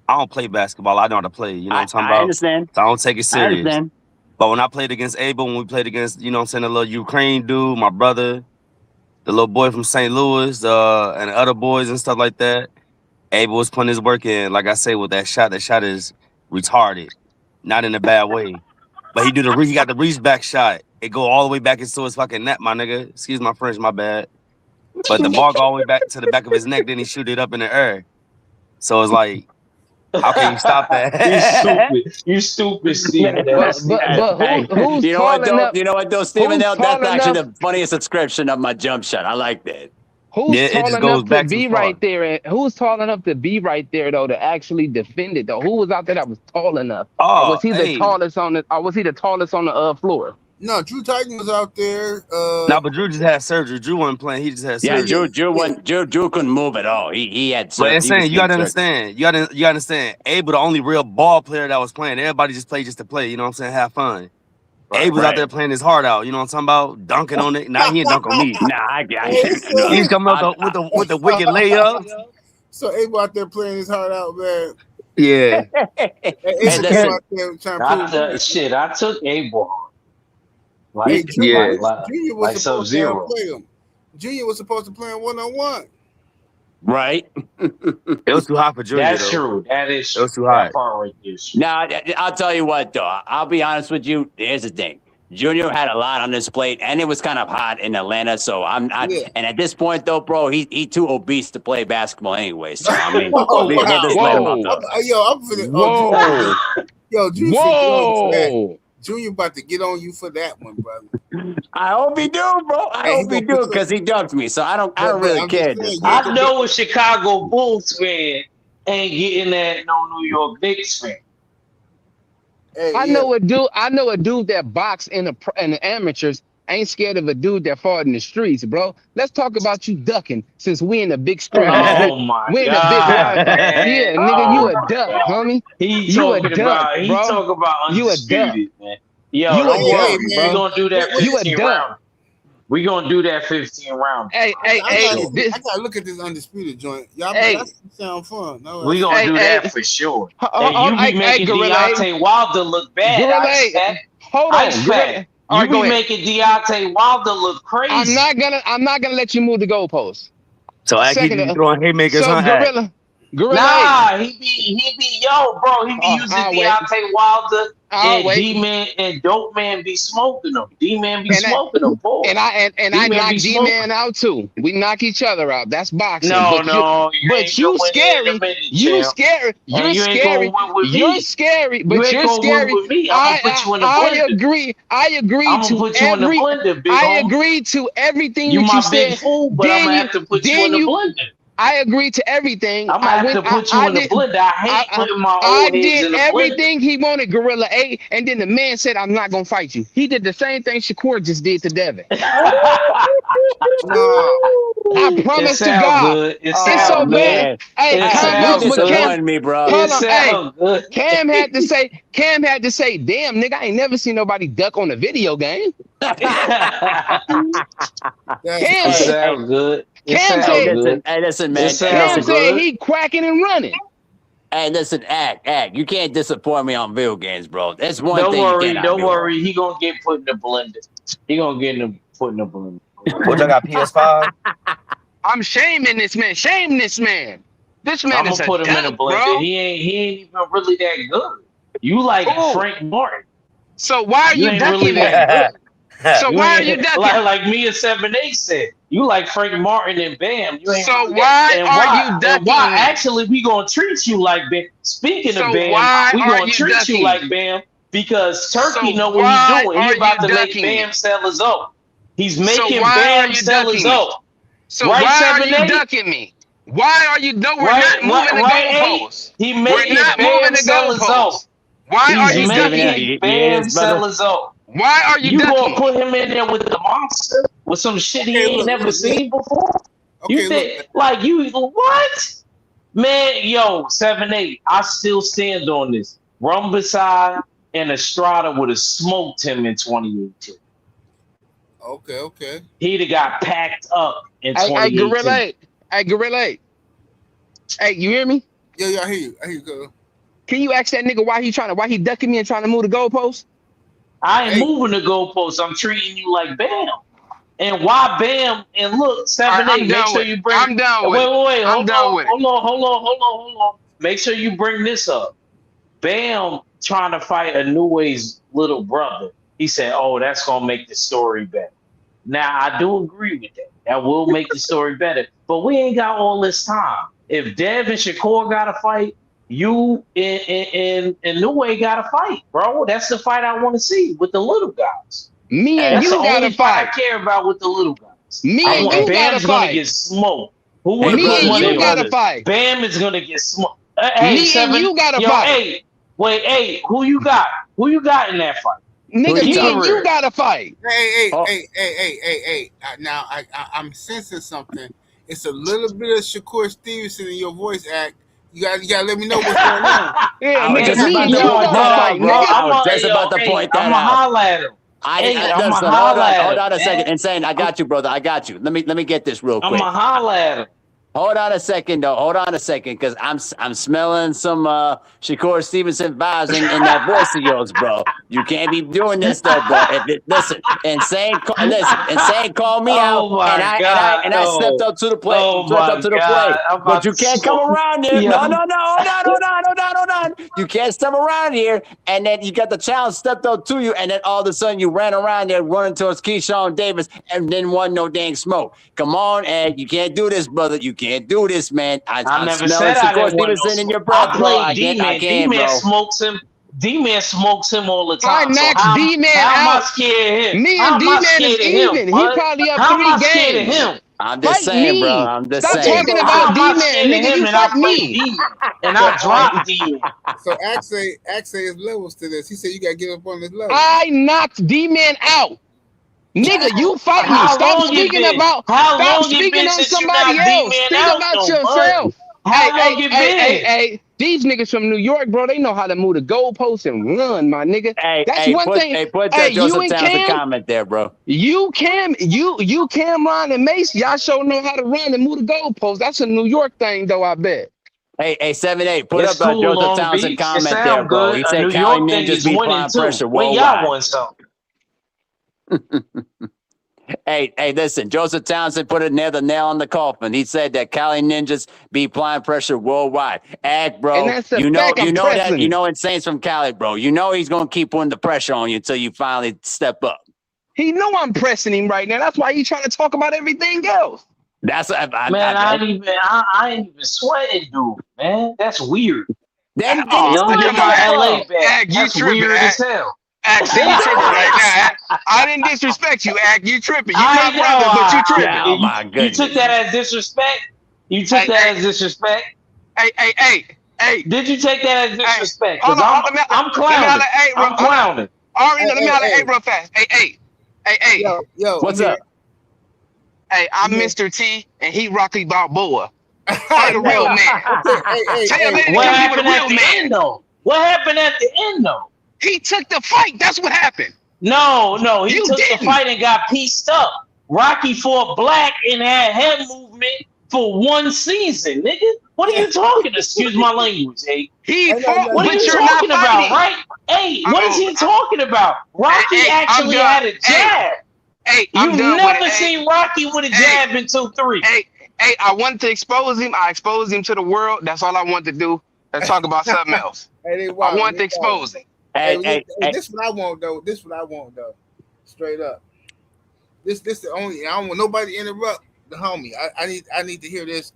I don't play basketball. I know how to play. You know what I'm talking about? I understand. So I don't take it I serious. understand. But when I played against Abel, when we played against, you know what I'm saying, the little Ukraine dude, my brother, the little boy from St. Louis, and the other boys and stuff like that, Abel was putting his work in. Like I say, with that shot is retarded. Not in a bad way. But he got the reach back shot. It go all the way back into his fucking net, my nigga. Excuse my French, my bad. But the ball go all the way back to the back of his neck, then he shoot it up in the air. So it's like, how can you stop that? You stupid, Stephen. But who's You know tall what, enough? though? You know what, though, Stephen who's L., that's tall actually enough- the funniest subscription of my jump shot. I like that. Who's Yeah, it tall just enough goes to back be too far. right there? And who's tall enough to be right there though to actually defend it though? Who was out there that was tall enough? Oh, or was he the hey. tallest on the floor? No, Drew Titan was out there. No, but Drew just had surgery. Drew wasn't playing. He just had Yeah, surgery. Drew couldn't move at all. He had. But he insane, was you gotta getting surgery. understand. You gotta understand. Abel, the only real ball player that was playing. Everybody just played just to play. You know what I'm saying? Have fun. Abel's out there playing his heart out. You know what I'm talking about? Dunking on it. Nah, he ain't dunk on me. Nah, I got it. He's coming up with the wicked layup. So Abel out there playing his heart out, man. Yeah. Abel came out there trying to prove I took Abel. Hey, Junior, like Junior was supposed Sub-Zero. to play him. Junior was supposed to play him one-on-one. Right. It was too hot for Junior. That's though. true. That is It was too that hot. part right there. is true. Now, I'll tell you what, though. I'll be honest with you. Here's the thing. Junior had a lot on his plate, and it was kind of hot in Atlanta. So I'm not. Yeah. And at this point, though, bro, he too obese to play basketball anyway. So I mean, Oh, we'll just let him out, though. I'm finna. Whoa. Yo, Junior, finna get on you for that. Whoa! Junior about to get on you for that one, brother. I hope he do, bro. I Hey, hope he do because he dunked me. So I don't really I'm care. just saying, I know a Chicago Bulls fan ain't getting that no New York Knicks fan. Hey, I know a dude that box in the amateurs ain't scared of a dude that fought in the streets, bro. Let's talk about you ducking since we in the big street. Oh my We in the god! big man. yeah, nigga, you a my duck, God. homie. He You a talking duck, about bro. talking about You a duck. undisputed, man. Yo, You a don't duck, worry, bro. we gonna do that You a 15 duck. round. We gonna do that 15 round. Hey, I this gotta look at this undisputed joint. Y'all, Hey. that sound fun. No, We gonna Hey, do hey. that for sure. hold And you be on, making Gorilla, Deontay Wilder look bad. Gorilla, Ice Pack. hold on, Ice Gorilla. Pack. All You right, go be ahead. making Deontay Wilder look crazy. I'm not gonna let you move the goalposts. So I keep Second, throwing haymakers so on Act. Gorilla, Nah, he be yo, bro. He be using I'll wait. Deontay Wilder Oh, wait. D-Man and Dope Man be smoking them. D-Man be smoking them, boy. And I knock D-Man out too. We knock each other out. That's boxing. No, but you scary. You scary. You're scary. You're scary. But you're scary. I agree. I agree to everything you that you big said. fool, but I'm gonna have to put you in the blender. I agree to everything. I'm gonna have to put you in the blender. I hate putting my old heads in the blender. I did everything he wanted, Gorilla 8, and then the man said, I'm not gonna fight you. He did the same thing Shakur just did to Devin. I promise to God. Good. It's so bad. Hey, you disappointed me, bro. Cam had to say, damn, nigga, I ain't never seen nobody duck on a video game. Cam sound good. Cam said, hey, listen, man. Cam said he cracking and running. Hey, listen, act. You can't disappoint me on video games, bro. That's one thing. Don't worry. He gonna get put in the blender. He gonna get put in the blender. What, y'all got PS5? I'm shaming this man. Shame this man. This man is a put him in a blender. Bro. He ain't even really that good. You like Frank Martin. So why are you ducking really that? So why are you ducking? Like me and 7-8 said, you like Frank Martin and Bam. You ain't so really why are you ducking? Why? Actually, we gonna treat you like Bam. Speaking of Bam, we gonna treat you like Bam because Turkey know what he's doing. He's about to make Bam sell his own. He's making Bam sell his own. So why are you ducking me? Why are you? No, we're not moving the goalposts. He making Bam sell his own. Why are you ducking Bam sell his own? Why are you gonna put him in there with the monster with some shit he ain't never seen before? You think like you what? Man, yo, 7-8. I still stand on this. Rumbasai and Estrada would have smoked him in 2018. Okay. He'd have got packed up in 2018. Hey, Gorilla 8. Hey, you hear me? Yeah, I hear you. I hear you, girl. Can you ask that nigga why he ducking me and trying to move the goalpost? I ain't moving the goalposts. I'm treating you like Bam. And why Bam? And look, 7-8. Make sure you bring. I'm down with it. Wait. Hold on. Make sure you bring this up. Bam trying to fight Inouye's little brother. He said, "Oh, that's gonna make the story better." Now I do agree with that. That will make the story better. But we ain't got all this time. If Dev and Shakur got to fight, you and Inouye got to fight, bro. That's the fight I want to see with the little guys. Me and you got to fight. I care about with the little guys. Me and you got to fight. Gonna get smoked. Me and you got to fight. Bam is gonna get smoked. Me and you got to fight. Hey, who you got? Who you got in that fight? Nigga, me and you got to fight. Hey. Now I'm sensing something. It's a little bit of Shakur Stevenson in your voice act. You gotta let me know what's going on. I was just about to point that out, bro. I was just about to point that out. I'm gonna holler at him. Hold on a second. Insane, I got you, brother. I got you. Let me get this real quick. I'm gonna holler at him. Hold on a second, because I'm smelling some Shakur Stevenson vibes in that voice of yours, bro. You can't be doing this though, bro. Listen, Insane called me out, and I stepped up to the plate. But you can't come around here. No, hold on. You can't step around here, and then you got the challenge stepped up to you, and then all of a sudden you ran around there running towards Keyshawn Davis, and didn't want no dang smoke. Come on, Ed, you can't do this, brother. You can't do this, man. I never said I didn't want no in your breath, bro. I can't, D-Man smokes him. D-Man smokes him all the time. I knocked D-Man out. How am I scared of him? Me and D-Man is even. He probably up 3 games. Him? I'm just saying, bro. I'm just saying. Stop talking about D-Man, nigga. You fuck me. And I dropped D-Man. So Axay is levels to this. He said you gotta get up on this level. I knocked D-Man out. Nigga, you fight me. Stop speaking about. Stop speaking on somebody else. Think about yourself. Hey, these niggas from New York, bro, they know how to move the goalposts and run, my nigga. That's one thing. Hey, put Joseph Townsend comment there, bro. You Cameron and Mace, y'all sure know how to run and move the goalposts. That's a New York thing, though, I bet. Hey, 7-8, put up Joseph Townsend comment there, bro. He said Cali Ninjas be applying pressure worldwide. When y'all won something. Hey, listen, Joseph Townsend put the nail on the coffin. He said that Cali Ninjas be applying pressure worldwide. Bro, And that's a fact. I'm pressing him. in Saints from Cali, bro. You know he's gonna keep putting the pressure on you until you finally step up. He know I'm pressing him right now. That's why he's trying to talk about everything else. I ain't even sweating, dude. Man, that's weird. Then you talking about LA back? That's weird as hell. See, you tripping right now. I didn't disrespect you, You tripping. You my brother, but you tripping. Oh my goodness. You took that as disrespect? You took that as disrespect? Hey. Did you take that as disrespect? Hold on, I'm clowning. I'm clowning. Let me holler at real fast. Hey. Yo, what's up? Hey, I'm Mr. T, and he Rocky Balboa. I'm the real man. What happened at the end, though? What happened at the end, though? He took the fight. That's what happened. No, he took the fight and got pieced up. Rocky fought black and had head movement for one season, nigga. What are you talking? Excuse my language, hey. He fought. What are you talking about, right? Hey, what is he talking about? Rocky actually had a jab. You've never seen Rocky with a jab until 3. Hey, I wanted to expose him. I exposed him to the world. That's all I wanted to do. Let's talk about something else. I wanted to expose him. This what I want though. Straight up. This the only. I don't want nobody to interrupt the homie. I need to hear this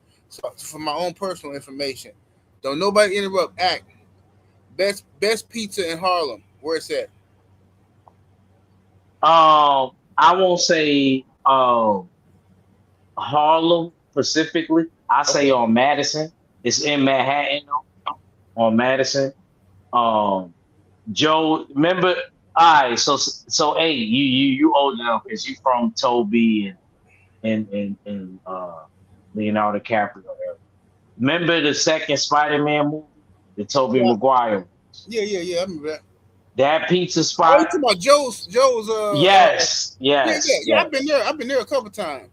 for my own personal information. Don't nobody interrupt. Best pizza in Harlem. Where it's at? I won't say Harlem specifically. I say on Madison. It's in Manhattan though. On Madison. Joe, remember? All right, so hey, you old enough because you from Toby and Leonardo DiCaprio. Remember the second Spider-Man movie, the Tobey Maguire? Yeah, I remember that. That pizza spot. Oh, you talking about Joe's? Yes. Yeah. I've been there a couple times,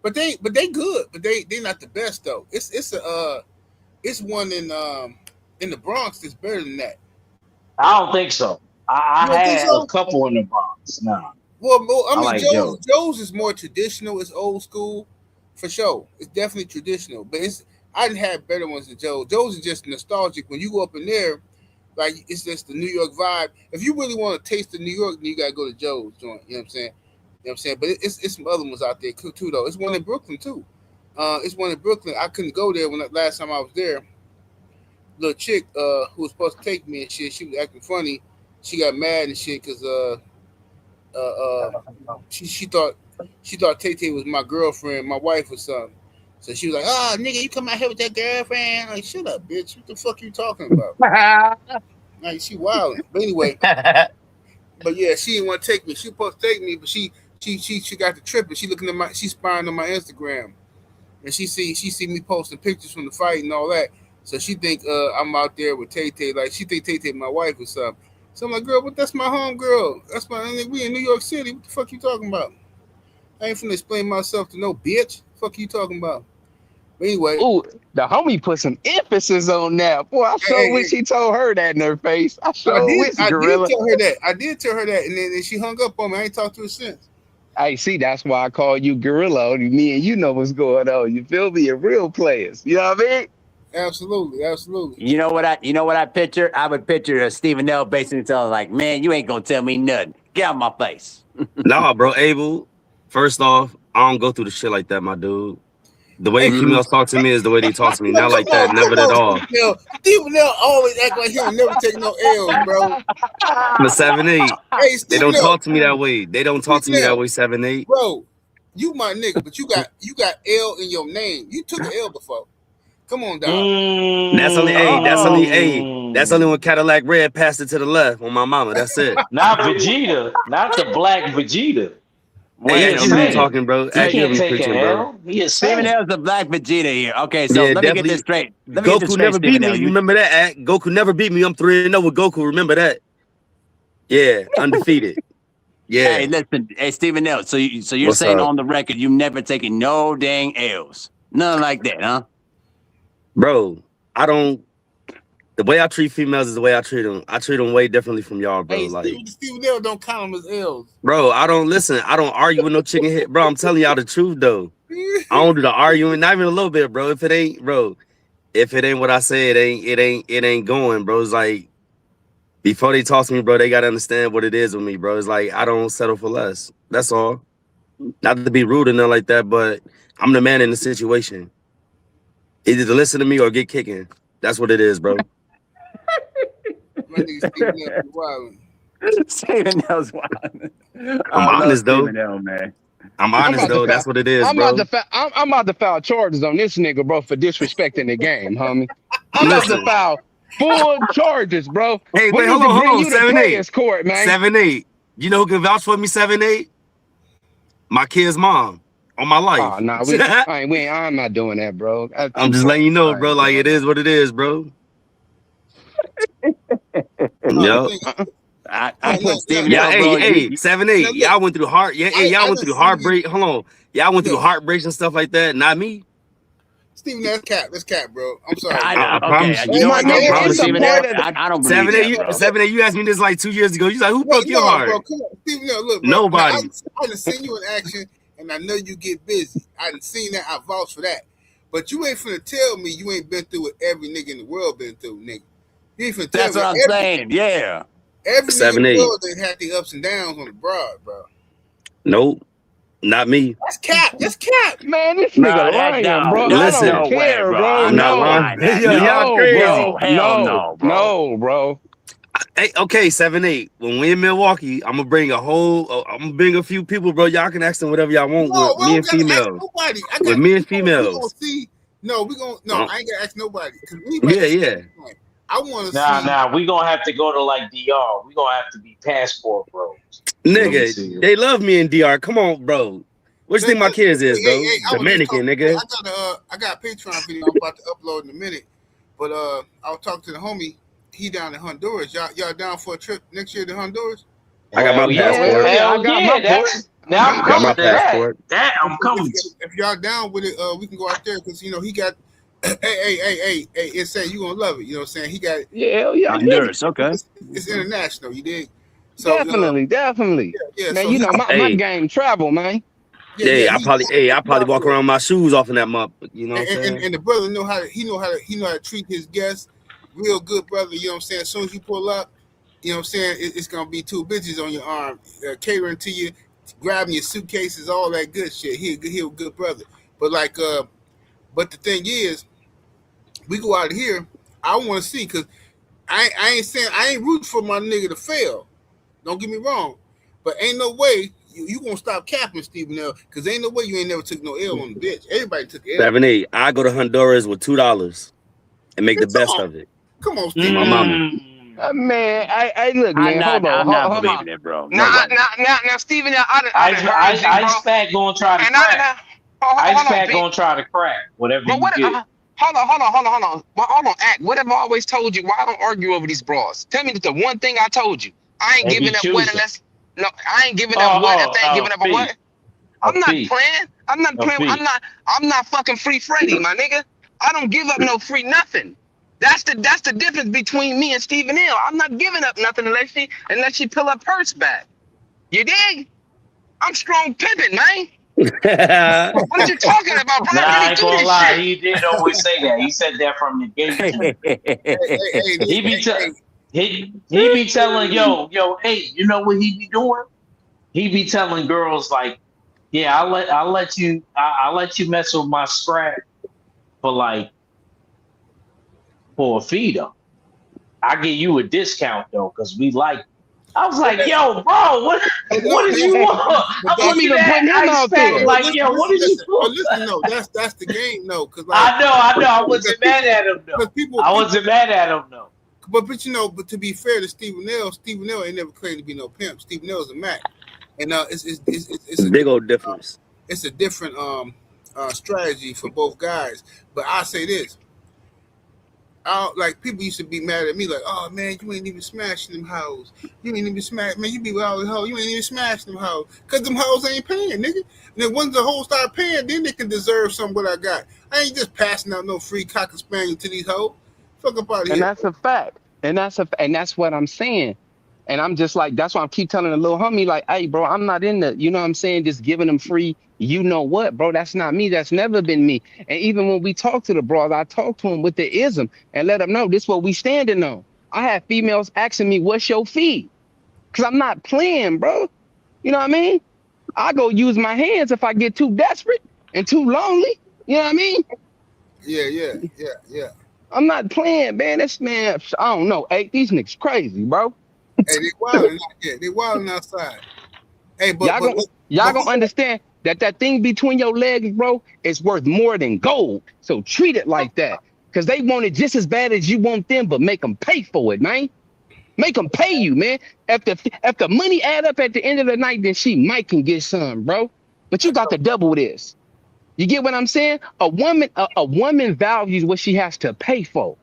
but they good, but they not the best though. It's one in the Bronx that's better than that. I don't think so. I had a couple in the Bronx. Nah. Well, I mean, like Joe's is more traditional. It's old school, for sure. It's definitely traditional, but I didn't have better ones than Joe's. Joe's is just nostalgic. When you go up in there, like it's just the New York vibe. If you really want to taste the New York, then you gotta go to Joe's joint. You know what I'm saying? But it's some other ones out there too, though. It's one in Brooklyn too. It's one in Brooklyn. I couldn't go there last time I was there. Little chick who was supposed to take me and shit, she was acting funny. She got mad and shit because she thought Tay was my girlfriend, my wife or something. So she was like, "Oh, nigga, you come out here with that girlfriend?" I'm like, shut up, bitch. What the fuck you talking about? Like, she wilding. But anyway, but yeah, she didn't want to take me. She was supposed to take me, but she got the trip and she's spying on my Instagram, and she see me posting pictures from the fight and all that. So she think I'm out there with Tay. Like she think Tay my wife or something. So I'm like, girl, but that's my home girl. We in New York City. What the fuck you talking about? I ain't finna explain myself to no bitch. What the fuck you talking about? But anyway. Ooh, the homie put some emphasis on that. Boy, I wish he told her that in her face. I wish, Gorilla. I did tell her that, and then she hung up on me. I ain't talked to her since. Hey, see, that's why I call you Gorilla. Me and you know what's going on. You feel me? You're real players. You know what I mean? Absolutely. You know what I picture? I would picture Stephen L. basically telling like, man, you ain't gonna tell me nothing. Get out my face. Nah, bro, Abel. First off, I don't go through the shit like that, my dude. The way females talk to me is the way they talk to me. Not like that, never at all. Stephen L. always act like he'll never take no L's, bro. I'm a 7'8". Hey, they don't talk to me that way. They don't talk to me that way, 7'8". Bro, you my nigga, but you got L in your name. You took an L before. Come on, dog. That's only when Cadillac Red passed it to the left on my mama. That's it. Not Vegeta. Not the black Vegeta. Hey, I'm talking, bro. You can't take an L. Stephen L. is the black Vegeta here. Okay, so let me get this straight. Goku never beat me. You remember that, Act? Goku never beat me. I'm 3-0 with Goku. Remember that? Yeah, undefeated. Yeah. Hey, listen. Hey, Stephen L. So you're What's saying up? on the record you've never taken no dang L's. Nothing like that, huh? Bro, I don't The way I treat females is the way I treat them. I treat them way differently from y'all, bro. Hey, like, Stephen L don't count them as L's. Bro, I don't listen. I don't argue with no chicken head, bro. I'm telling y'all the truth though. I don't do the arguing, not even a little bit, bro. If it ain't what I say, it ain't going, bro. It's like before they talk to me, bro, they gotta understand what it is with me, bro. It's like I don't settle for less. That's all. Not to be rude or nothing like that, but I'm the man in the situation. Either to listen to me or get kicking. That's what it is, bro. Stephen L's wild. I'm honest though. Stephen L, man. I'm honest though. That's what it is, I'm bro. about to file charges on this nigga, bro, for disrespecting the game, homie. I'm about to file full charges, bro. Hey, wait, hold on. 7-8. Court, man. 7-8. You know who can vouch for me? 7-8. My kid's mom. On my life. Oh, nah, I'm not doing that, bro. I'm just letting you know, bro. Like it is what it is, bro. Yo. I put Stephen L, bro. Hey, 7-8. Y'all went through y'all went through heartbreak. Hold on. Y'all went through heartbreaks and stuff like that. Not me. Stephen, that's cap, bro. I'm sorry. I promise you. You know what? I don't believe 7-8. You asked me this like 2 years ago. You like, who broke your heart? Bro, come on. Stephen, look, bro. Nobody. I done seen you in action, and I know you get busy. I done seen that. I vouch for that. But you ain't finna tell me you ain't been through what every nigga in the world been through, nigga. You ain't finna tell me. That's what I'm saying. Yeah. Every nigga in the world they had the ups and downs on the broad, bro. Nope. Not me. That's cap. That's cap. Man, this nigga lying, bro. Listen, I don't care, bro. I'm not lying. Y'all crazy. No, bro. Hey, okay, 7-8. When we in Milwaukee, I'm gonna bring a few people, bro. Y'all can ask them whatever y'all want with me and females. With me and females. I ain't gonna ask nobody. Yeah. I want to see. Nah, we gonna have to go to like DR. We gonna have to be passport bros. Nigga, they love me in DR. Come on, bro. What you think my kids is, bro? Dominican, nigga. I got a Patreon video I'm about to upload in a minute. But I'll talk to the homie. He down in Honduras. Y'all down for a trip next year to Honduras? I got my passport. I'm coming to that. That I'm coming to. If y'all down with it, we can go out there because he got. Hey, it's saying you gonna love it. You know what I'm saying? He got Honduras. Okay. It's international. You dig? So, definitely. Yeah, man, so, my game travel, man. I probably walk around with my shoes off in that month. You know what I'm saying? And the brother know how to treat his guests. Real good brother. You know what I'm saying? As soon as you pull up, you know what I'm saying? It's gonna be two bitches on your arm, catering to you, grabbing your suitcases, all that good shit. He a good brother. But the thing is, we go out of here. I want to see because I ain't rooting for my nigga to fail. Don't get me wrong, but ain't no way you gonna stop capping, Stephen L. Because ain't no way you ain't never took no L on the bitch. Everybody took L. 7-8. I go to Honduras with $2 and make the best of it. Come on, Stephen. My mama. Man, I look, man. Hold on. I'm not believing it, bro. Now, Stephen, Ice Pack gonna try to crack. Ice Pack gonna try to crack whatever you get. Hold on. Well, hold on, Act. What have I always told you? Why I don't argue over these bras? Tell me the one thing I told you. I ain't giving up what unless. No, I ain't giving up what if they ain't giving up a what. I'm not playing. I'm not fucking free Freddy, my nigga. I don't give up no free nothing. That's the difference between me and Stephen L. I'm not giving up nothing unless she pull her purse back. You dig? I'm strong pimping, man. What are you talking about, bro? I ain't gonna lie. He did always say that. He said that from the gate. He be telling yo, hey, you know what he be doing? He be telling girls like, yeah, I'll let you mess with my scrap for a fee though. I give you a discount though, because we like. I was like, yo, bro, what did you want? I wasn't even putting him out there. Like, yo, what did you want? Listen, no, that's the game, no. Cause I know. I wasn't mad at him though. I wasn't mad at him though. But but to be fair to Stephen L ain't never claimed to be no pimp. Stephen L is a Mac, and it's a big old difference. It's a different strategy for both guys. But I say this. Like people used to be mad at me, like, oh man, you ain't even smashing them hoes. You ain't even smash, man. You be with all the hoes. You ain't even smashing them hoes, cause them hoes ain't paying, nigga. And then once the hoes start paying, then they can deserve some what I got. I ain't just passing out no free cocker spaniel to these hoes. Fuck up out of And here. that's a fact. And that's what I'm saying. And I'm just like, that's why I keep telling the little homie, like, hey, bro, I'm not in the, you know what I'm saying, just giving them free, you know what, bro, that's not me. That's never been me. And even when we talk to the bros, I talk to them with the ism and let them know this what we standing on. I have females asking me, what's your fee? Because I'm not playing, bro. You know what I mean? I go use my hands if I get too desperate and too lonely. You know what I mean? Yeah. I'm not playing, man. This man, I don't know. Hey, these niggas crazy, bro. Hey, they wilding out here. They wilding outside. Hey, Y'all gonna understand that thing between your legs, bro, is worth more than gold. So treat it like that. Because they want it just as bad as you want them, but make them pay for it, man. Make them pay you, man. If the money add up at the end of the night, then she might can get some, bro. But you got to double this. You get what I'm saying? A woman values what she has to pay for.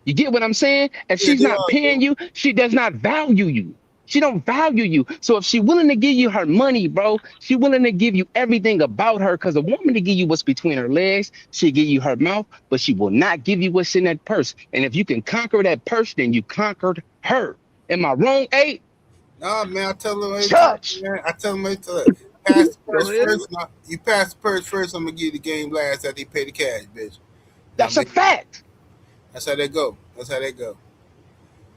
You get what I'm saying? If she's not paying you, she does not value you. She don't value you. So if she willing to give you her money, bro, she willing to give you everything about her. Because a woman to give you what's between her legs, she'll give you her mouth, but she will not give you what's in that purse. And if you can conquer that purse, then you conquered her. Am I wrong, Abe? Nah, man, I tell them Church. man. I tell them pass the purse first. You pass the purse first, I'm gonna give you the game last after they pay the cash, bitch. That's a fact. That's how they go.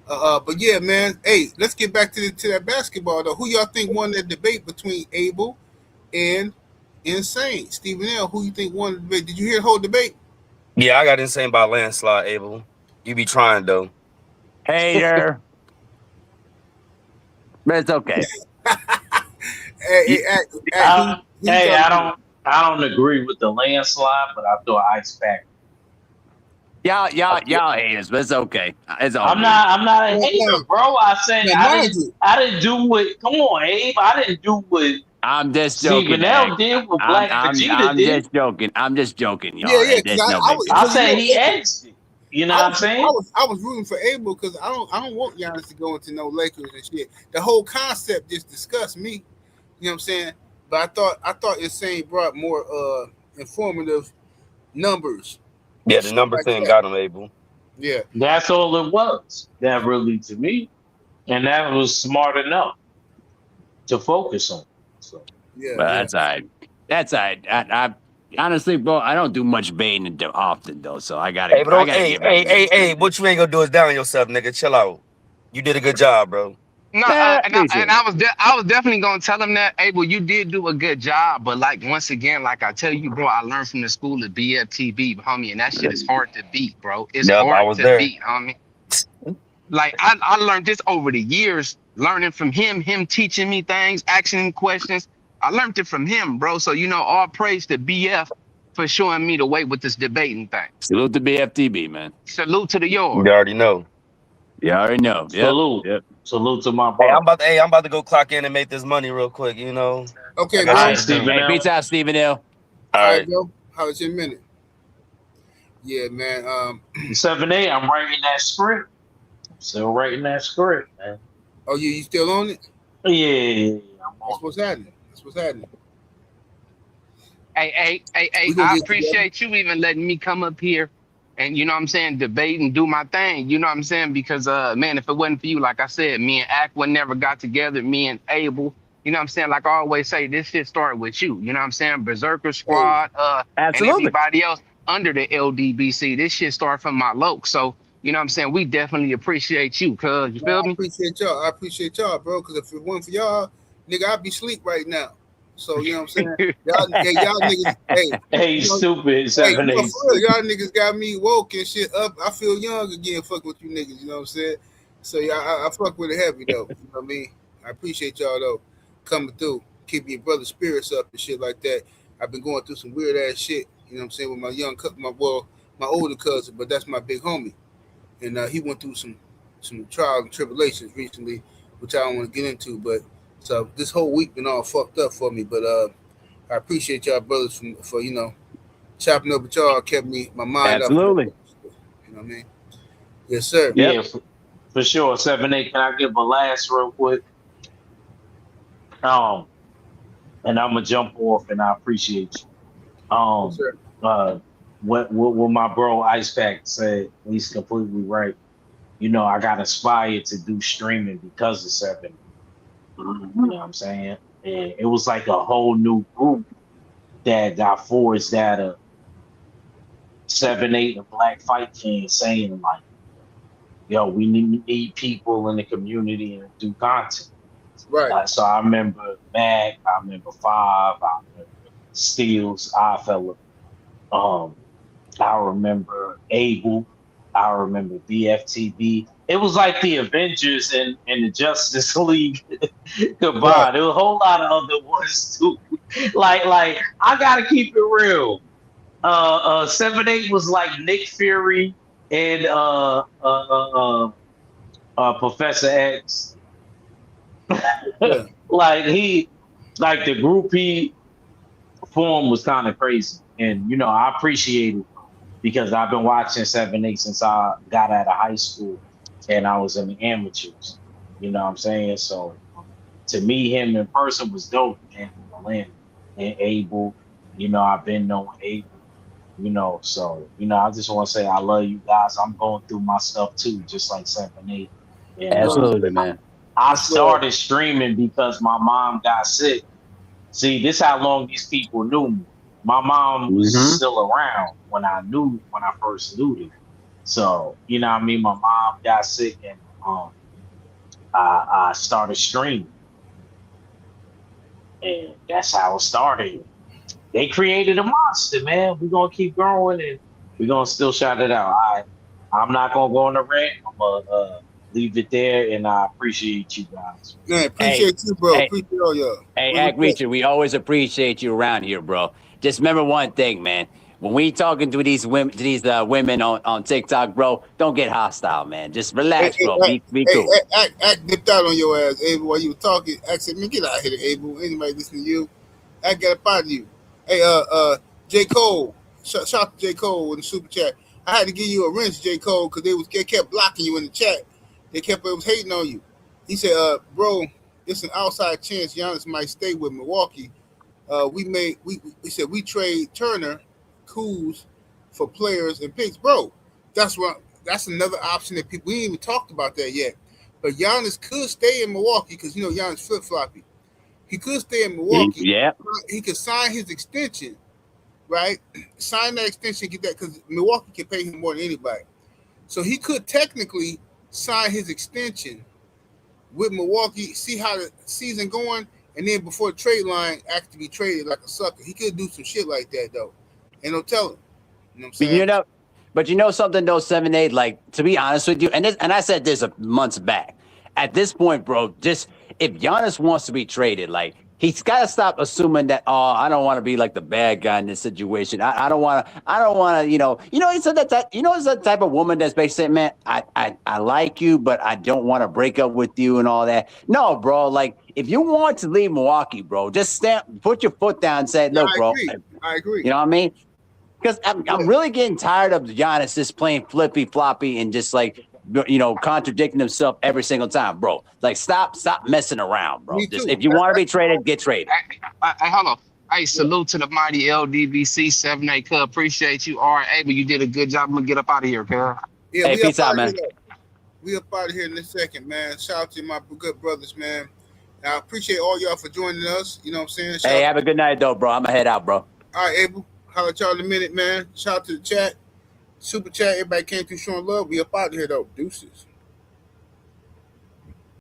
But yeah, man. Hey, let's get back to that basketball though. Who y'all think won that debate between Abel and Insane? Stephen L. Who you think won the debate? Did you hear the whole debate? Yeah, I got Insane by landslide, Abel. You be trying though. Hater. But it's okay. I don't agree with the landslide, but I thought Ice back. Y'all haters, but it's okay. It's all I'm not a hater, bro. I said I didn't do what. Come on, Abe. I didn't do what. I'm just joking. Stephen L. did what Black Vegeta did. I'm just joking, y'all. Yeah. I said he edged it. You know what I'm saying? I was rooting for Abel because I don't want Giannis to go into no Lakers and shit. The whole concept just disgusts me. You know what I'm saying? But I thought Insane brought more informative numbers. Yeah, the number thing got him, Abel. Yeah. That's all it was. That really to me. And that was smart enough to focus on. So that's all right. That's all right. I honestly, bro, I don't do much baiting often though, so I gotta. Hey, what you ain't gonna do is down yourself, nigga. Chill out. You did a good job, bro. No, I was definitely gonna tell him that, Abel, you did do a good job, but like once again, like I tell you, bro, I learned from the school of BFTB, homie, and that shit is hard to beat, bro. It's hard to beat, homie. Like I learned this over the years, learning from him teaching me things, asking him questions. I learned it from him, bro. So all praise to BF for showing me the way with this debating thing. Salute to BFTB, man. Salute to the yard. You already know. You already know. Yep. Salute. Yep. Salute to my brother. I'm about to go clock in and make this money real quick, you know. Okay, all right, Stephen L. Peace out, Stephen L. All right, bro. How was your minute? Yeah, man. 7-8, I'm writing that script. Still writing that script, man. Oh, you still on it? Yeah. That's what's happening. Hey, I appreciate you even letting me come up here and, you know what I'm saying, debate and do my thing. You know what I'm saying? Because, man, if it wasn't for you, like I said, me and Aqua never got together, me and Abel. You know what I'm saying? Like I always say, this shit started with you. You know what I'm saying? Berserker Squad, and everybody else under the LDBC. This shit started from my loc. So, you know what I'm saying? We definitely appreciate you, cuz. You feel me? I appreciate y'all, bro. Because if it wasn't for y'all, nigga, I'd be asleep right now. So, you know what I'm saying? Y'all niggas, hey, stupid, 7-8. Y'all niggas got me woke and shit up. I feel young again, fuck with you niggas, you know what I'm saying? So, yeah, I fuck with it heavy, though. You know what I mean? I appreciate y'all, though, coming through, keeping your brother's spirits up and shit like that. I've been going through some weird ass shit, you know what I'm saying, with my older cousin, but that's my big homie. And he went through some trials and tribulations recently, which I don't want to get into, but so this whole week been all fucked up for me, but I appreciate y'all brothers for chopping up with y'all, kept my mind Absolutely. up. You know what I mean? Yes, sir. Yeah, for sure. 7-8. Can I give a last real quick? And I'm gonna jump off, and I appreciate you. Yes, sir. what my bro Ice Pack said, he's completely right. You know, I got inspired to do streaming because of 7. You know what I'm saying? And it was like a whole new group that got forged out of 7-8 and Black Fight fans saying like, yo, we need people in the community and do content. Right. So I remember Mac, I remember Five, I remember Steels, Oddfella. I remember Abel, I remember BFTB. It was like the Avengers and the Justice League combined. Right. There was a whole lot of other ones too. like I gotta keep it real. 7-8 was like Nick Fury and Professor X. Yeah. like the group he formed was kind of crazy, and you know I appreciate it because I've been watching 7-8 since I got out of high school and I was in the amateurs. You know what I'm saying? So to meet him in person was dope, and Lynn and Abel. You know, I've been knowing Abel. You know, so you know, I just want to say I love you guys. I'm going through my stuff too, just like 7-8. And, Absolutely, man. I started streaming because my mom got sick. See, this how long these people knew me. My mom was still around when I first knew them. So, you know what I mean? My mom got sick and I started streaming. And that's how it started. They created a monster, man. We're gonna keep growing and we're gonna still shout it out. I'm not gonna go on a rant. I'm gonna leave it there, and I appreciate you guys. Man, appreciate you, bro. Hey, appreciate all y'all. Hey, Act Reacher, we always appreciate you around here, bro. Just remember one thing, man. When we talking to these women on TikTok, bro, don't get hostile, man. Just relax, bro. Be cool. Act dipped out on your ass, Abel, while you were talking. Act said, man, get out of here, Abel. Anybody listening to you? Act got up out of you. Hey, J. Cole. Shout out to J. Cole in the super chat. I had to give you a wrench, J. Cole, because they kept blocking you in the chat. They was hating on you. He said, bro, it's an outside chance Giannis might stay with Milwaukee. We said we trade Turner, Kuz for players and picks. Bro, that's another option that we ain't even talked about that yet. But Giannis could stay in Milwaukee because, you know, Giannis flip-floppy. He could stay in Milwaukee. Yeah. He could sign his extension, right? Sign that extension, get that, because Milwaukee can pay him more than anybody. So he could technically sign his extension with Milwaukee, see how the season going, and then before the trade line actually be traded like a sucker. He could do some shit like that though. Ain't no telling. You know what I'm saying? But you know something though, 7-8, like, to be honest with you, and I said this months back. At this point, bro, just if Giannis wants to be traded, like, he's got to stop assuming that, I don't want to be like the bad guy in this situation. I don't want to, you know, it's that type of woman that's basically saying, man, I like you, but I don't want to break up with you and all that. No, bro, like, if you want to leave Milwaukee, bro, just put your foot down and say, look, bro. I agree. You know what I mean? Because I'm really getting tired of Giannis just playing flippy floppy and just like, you know, contradicting himself every single time, bro. Like, stop messing around, bro. Just, if you want to be traded, get traded. Hey, hold on. Hey, salute to the mighty LDBC 7-8 Cub. Appreciate you. All right, Abel, you did a good job. I'm gonna get up out of here, cuz. Yeah, hey, peace out, man. We up out of here in a second, man. Shout out to my good brothers, man. I appreciate all y'all for joining us. You know what I'm saying? Hey, have a good night, though, bro. I'm gonna head out, bro. All right, Abel. Holla at y'all in a minute, man. Shout out to the chat. Super chat. Everybody came through showing love. We up out of here, though. Deuces.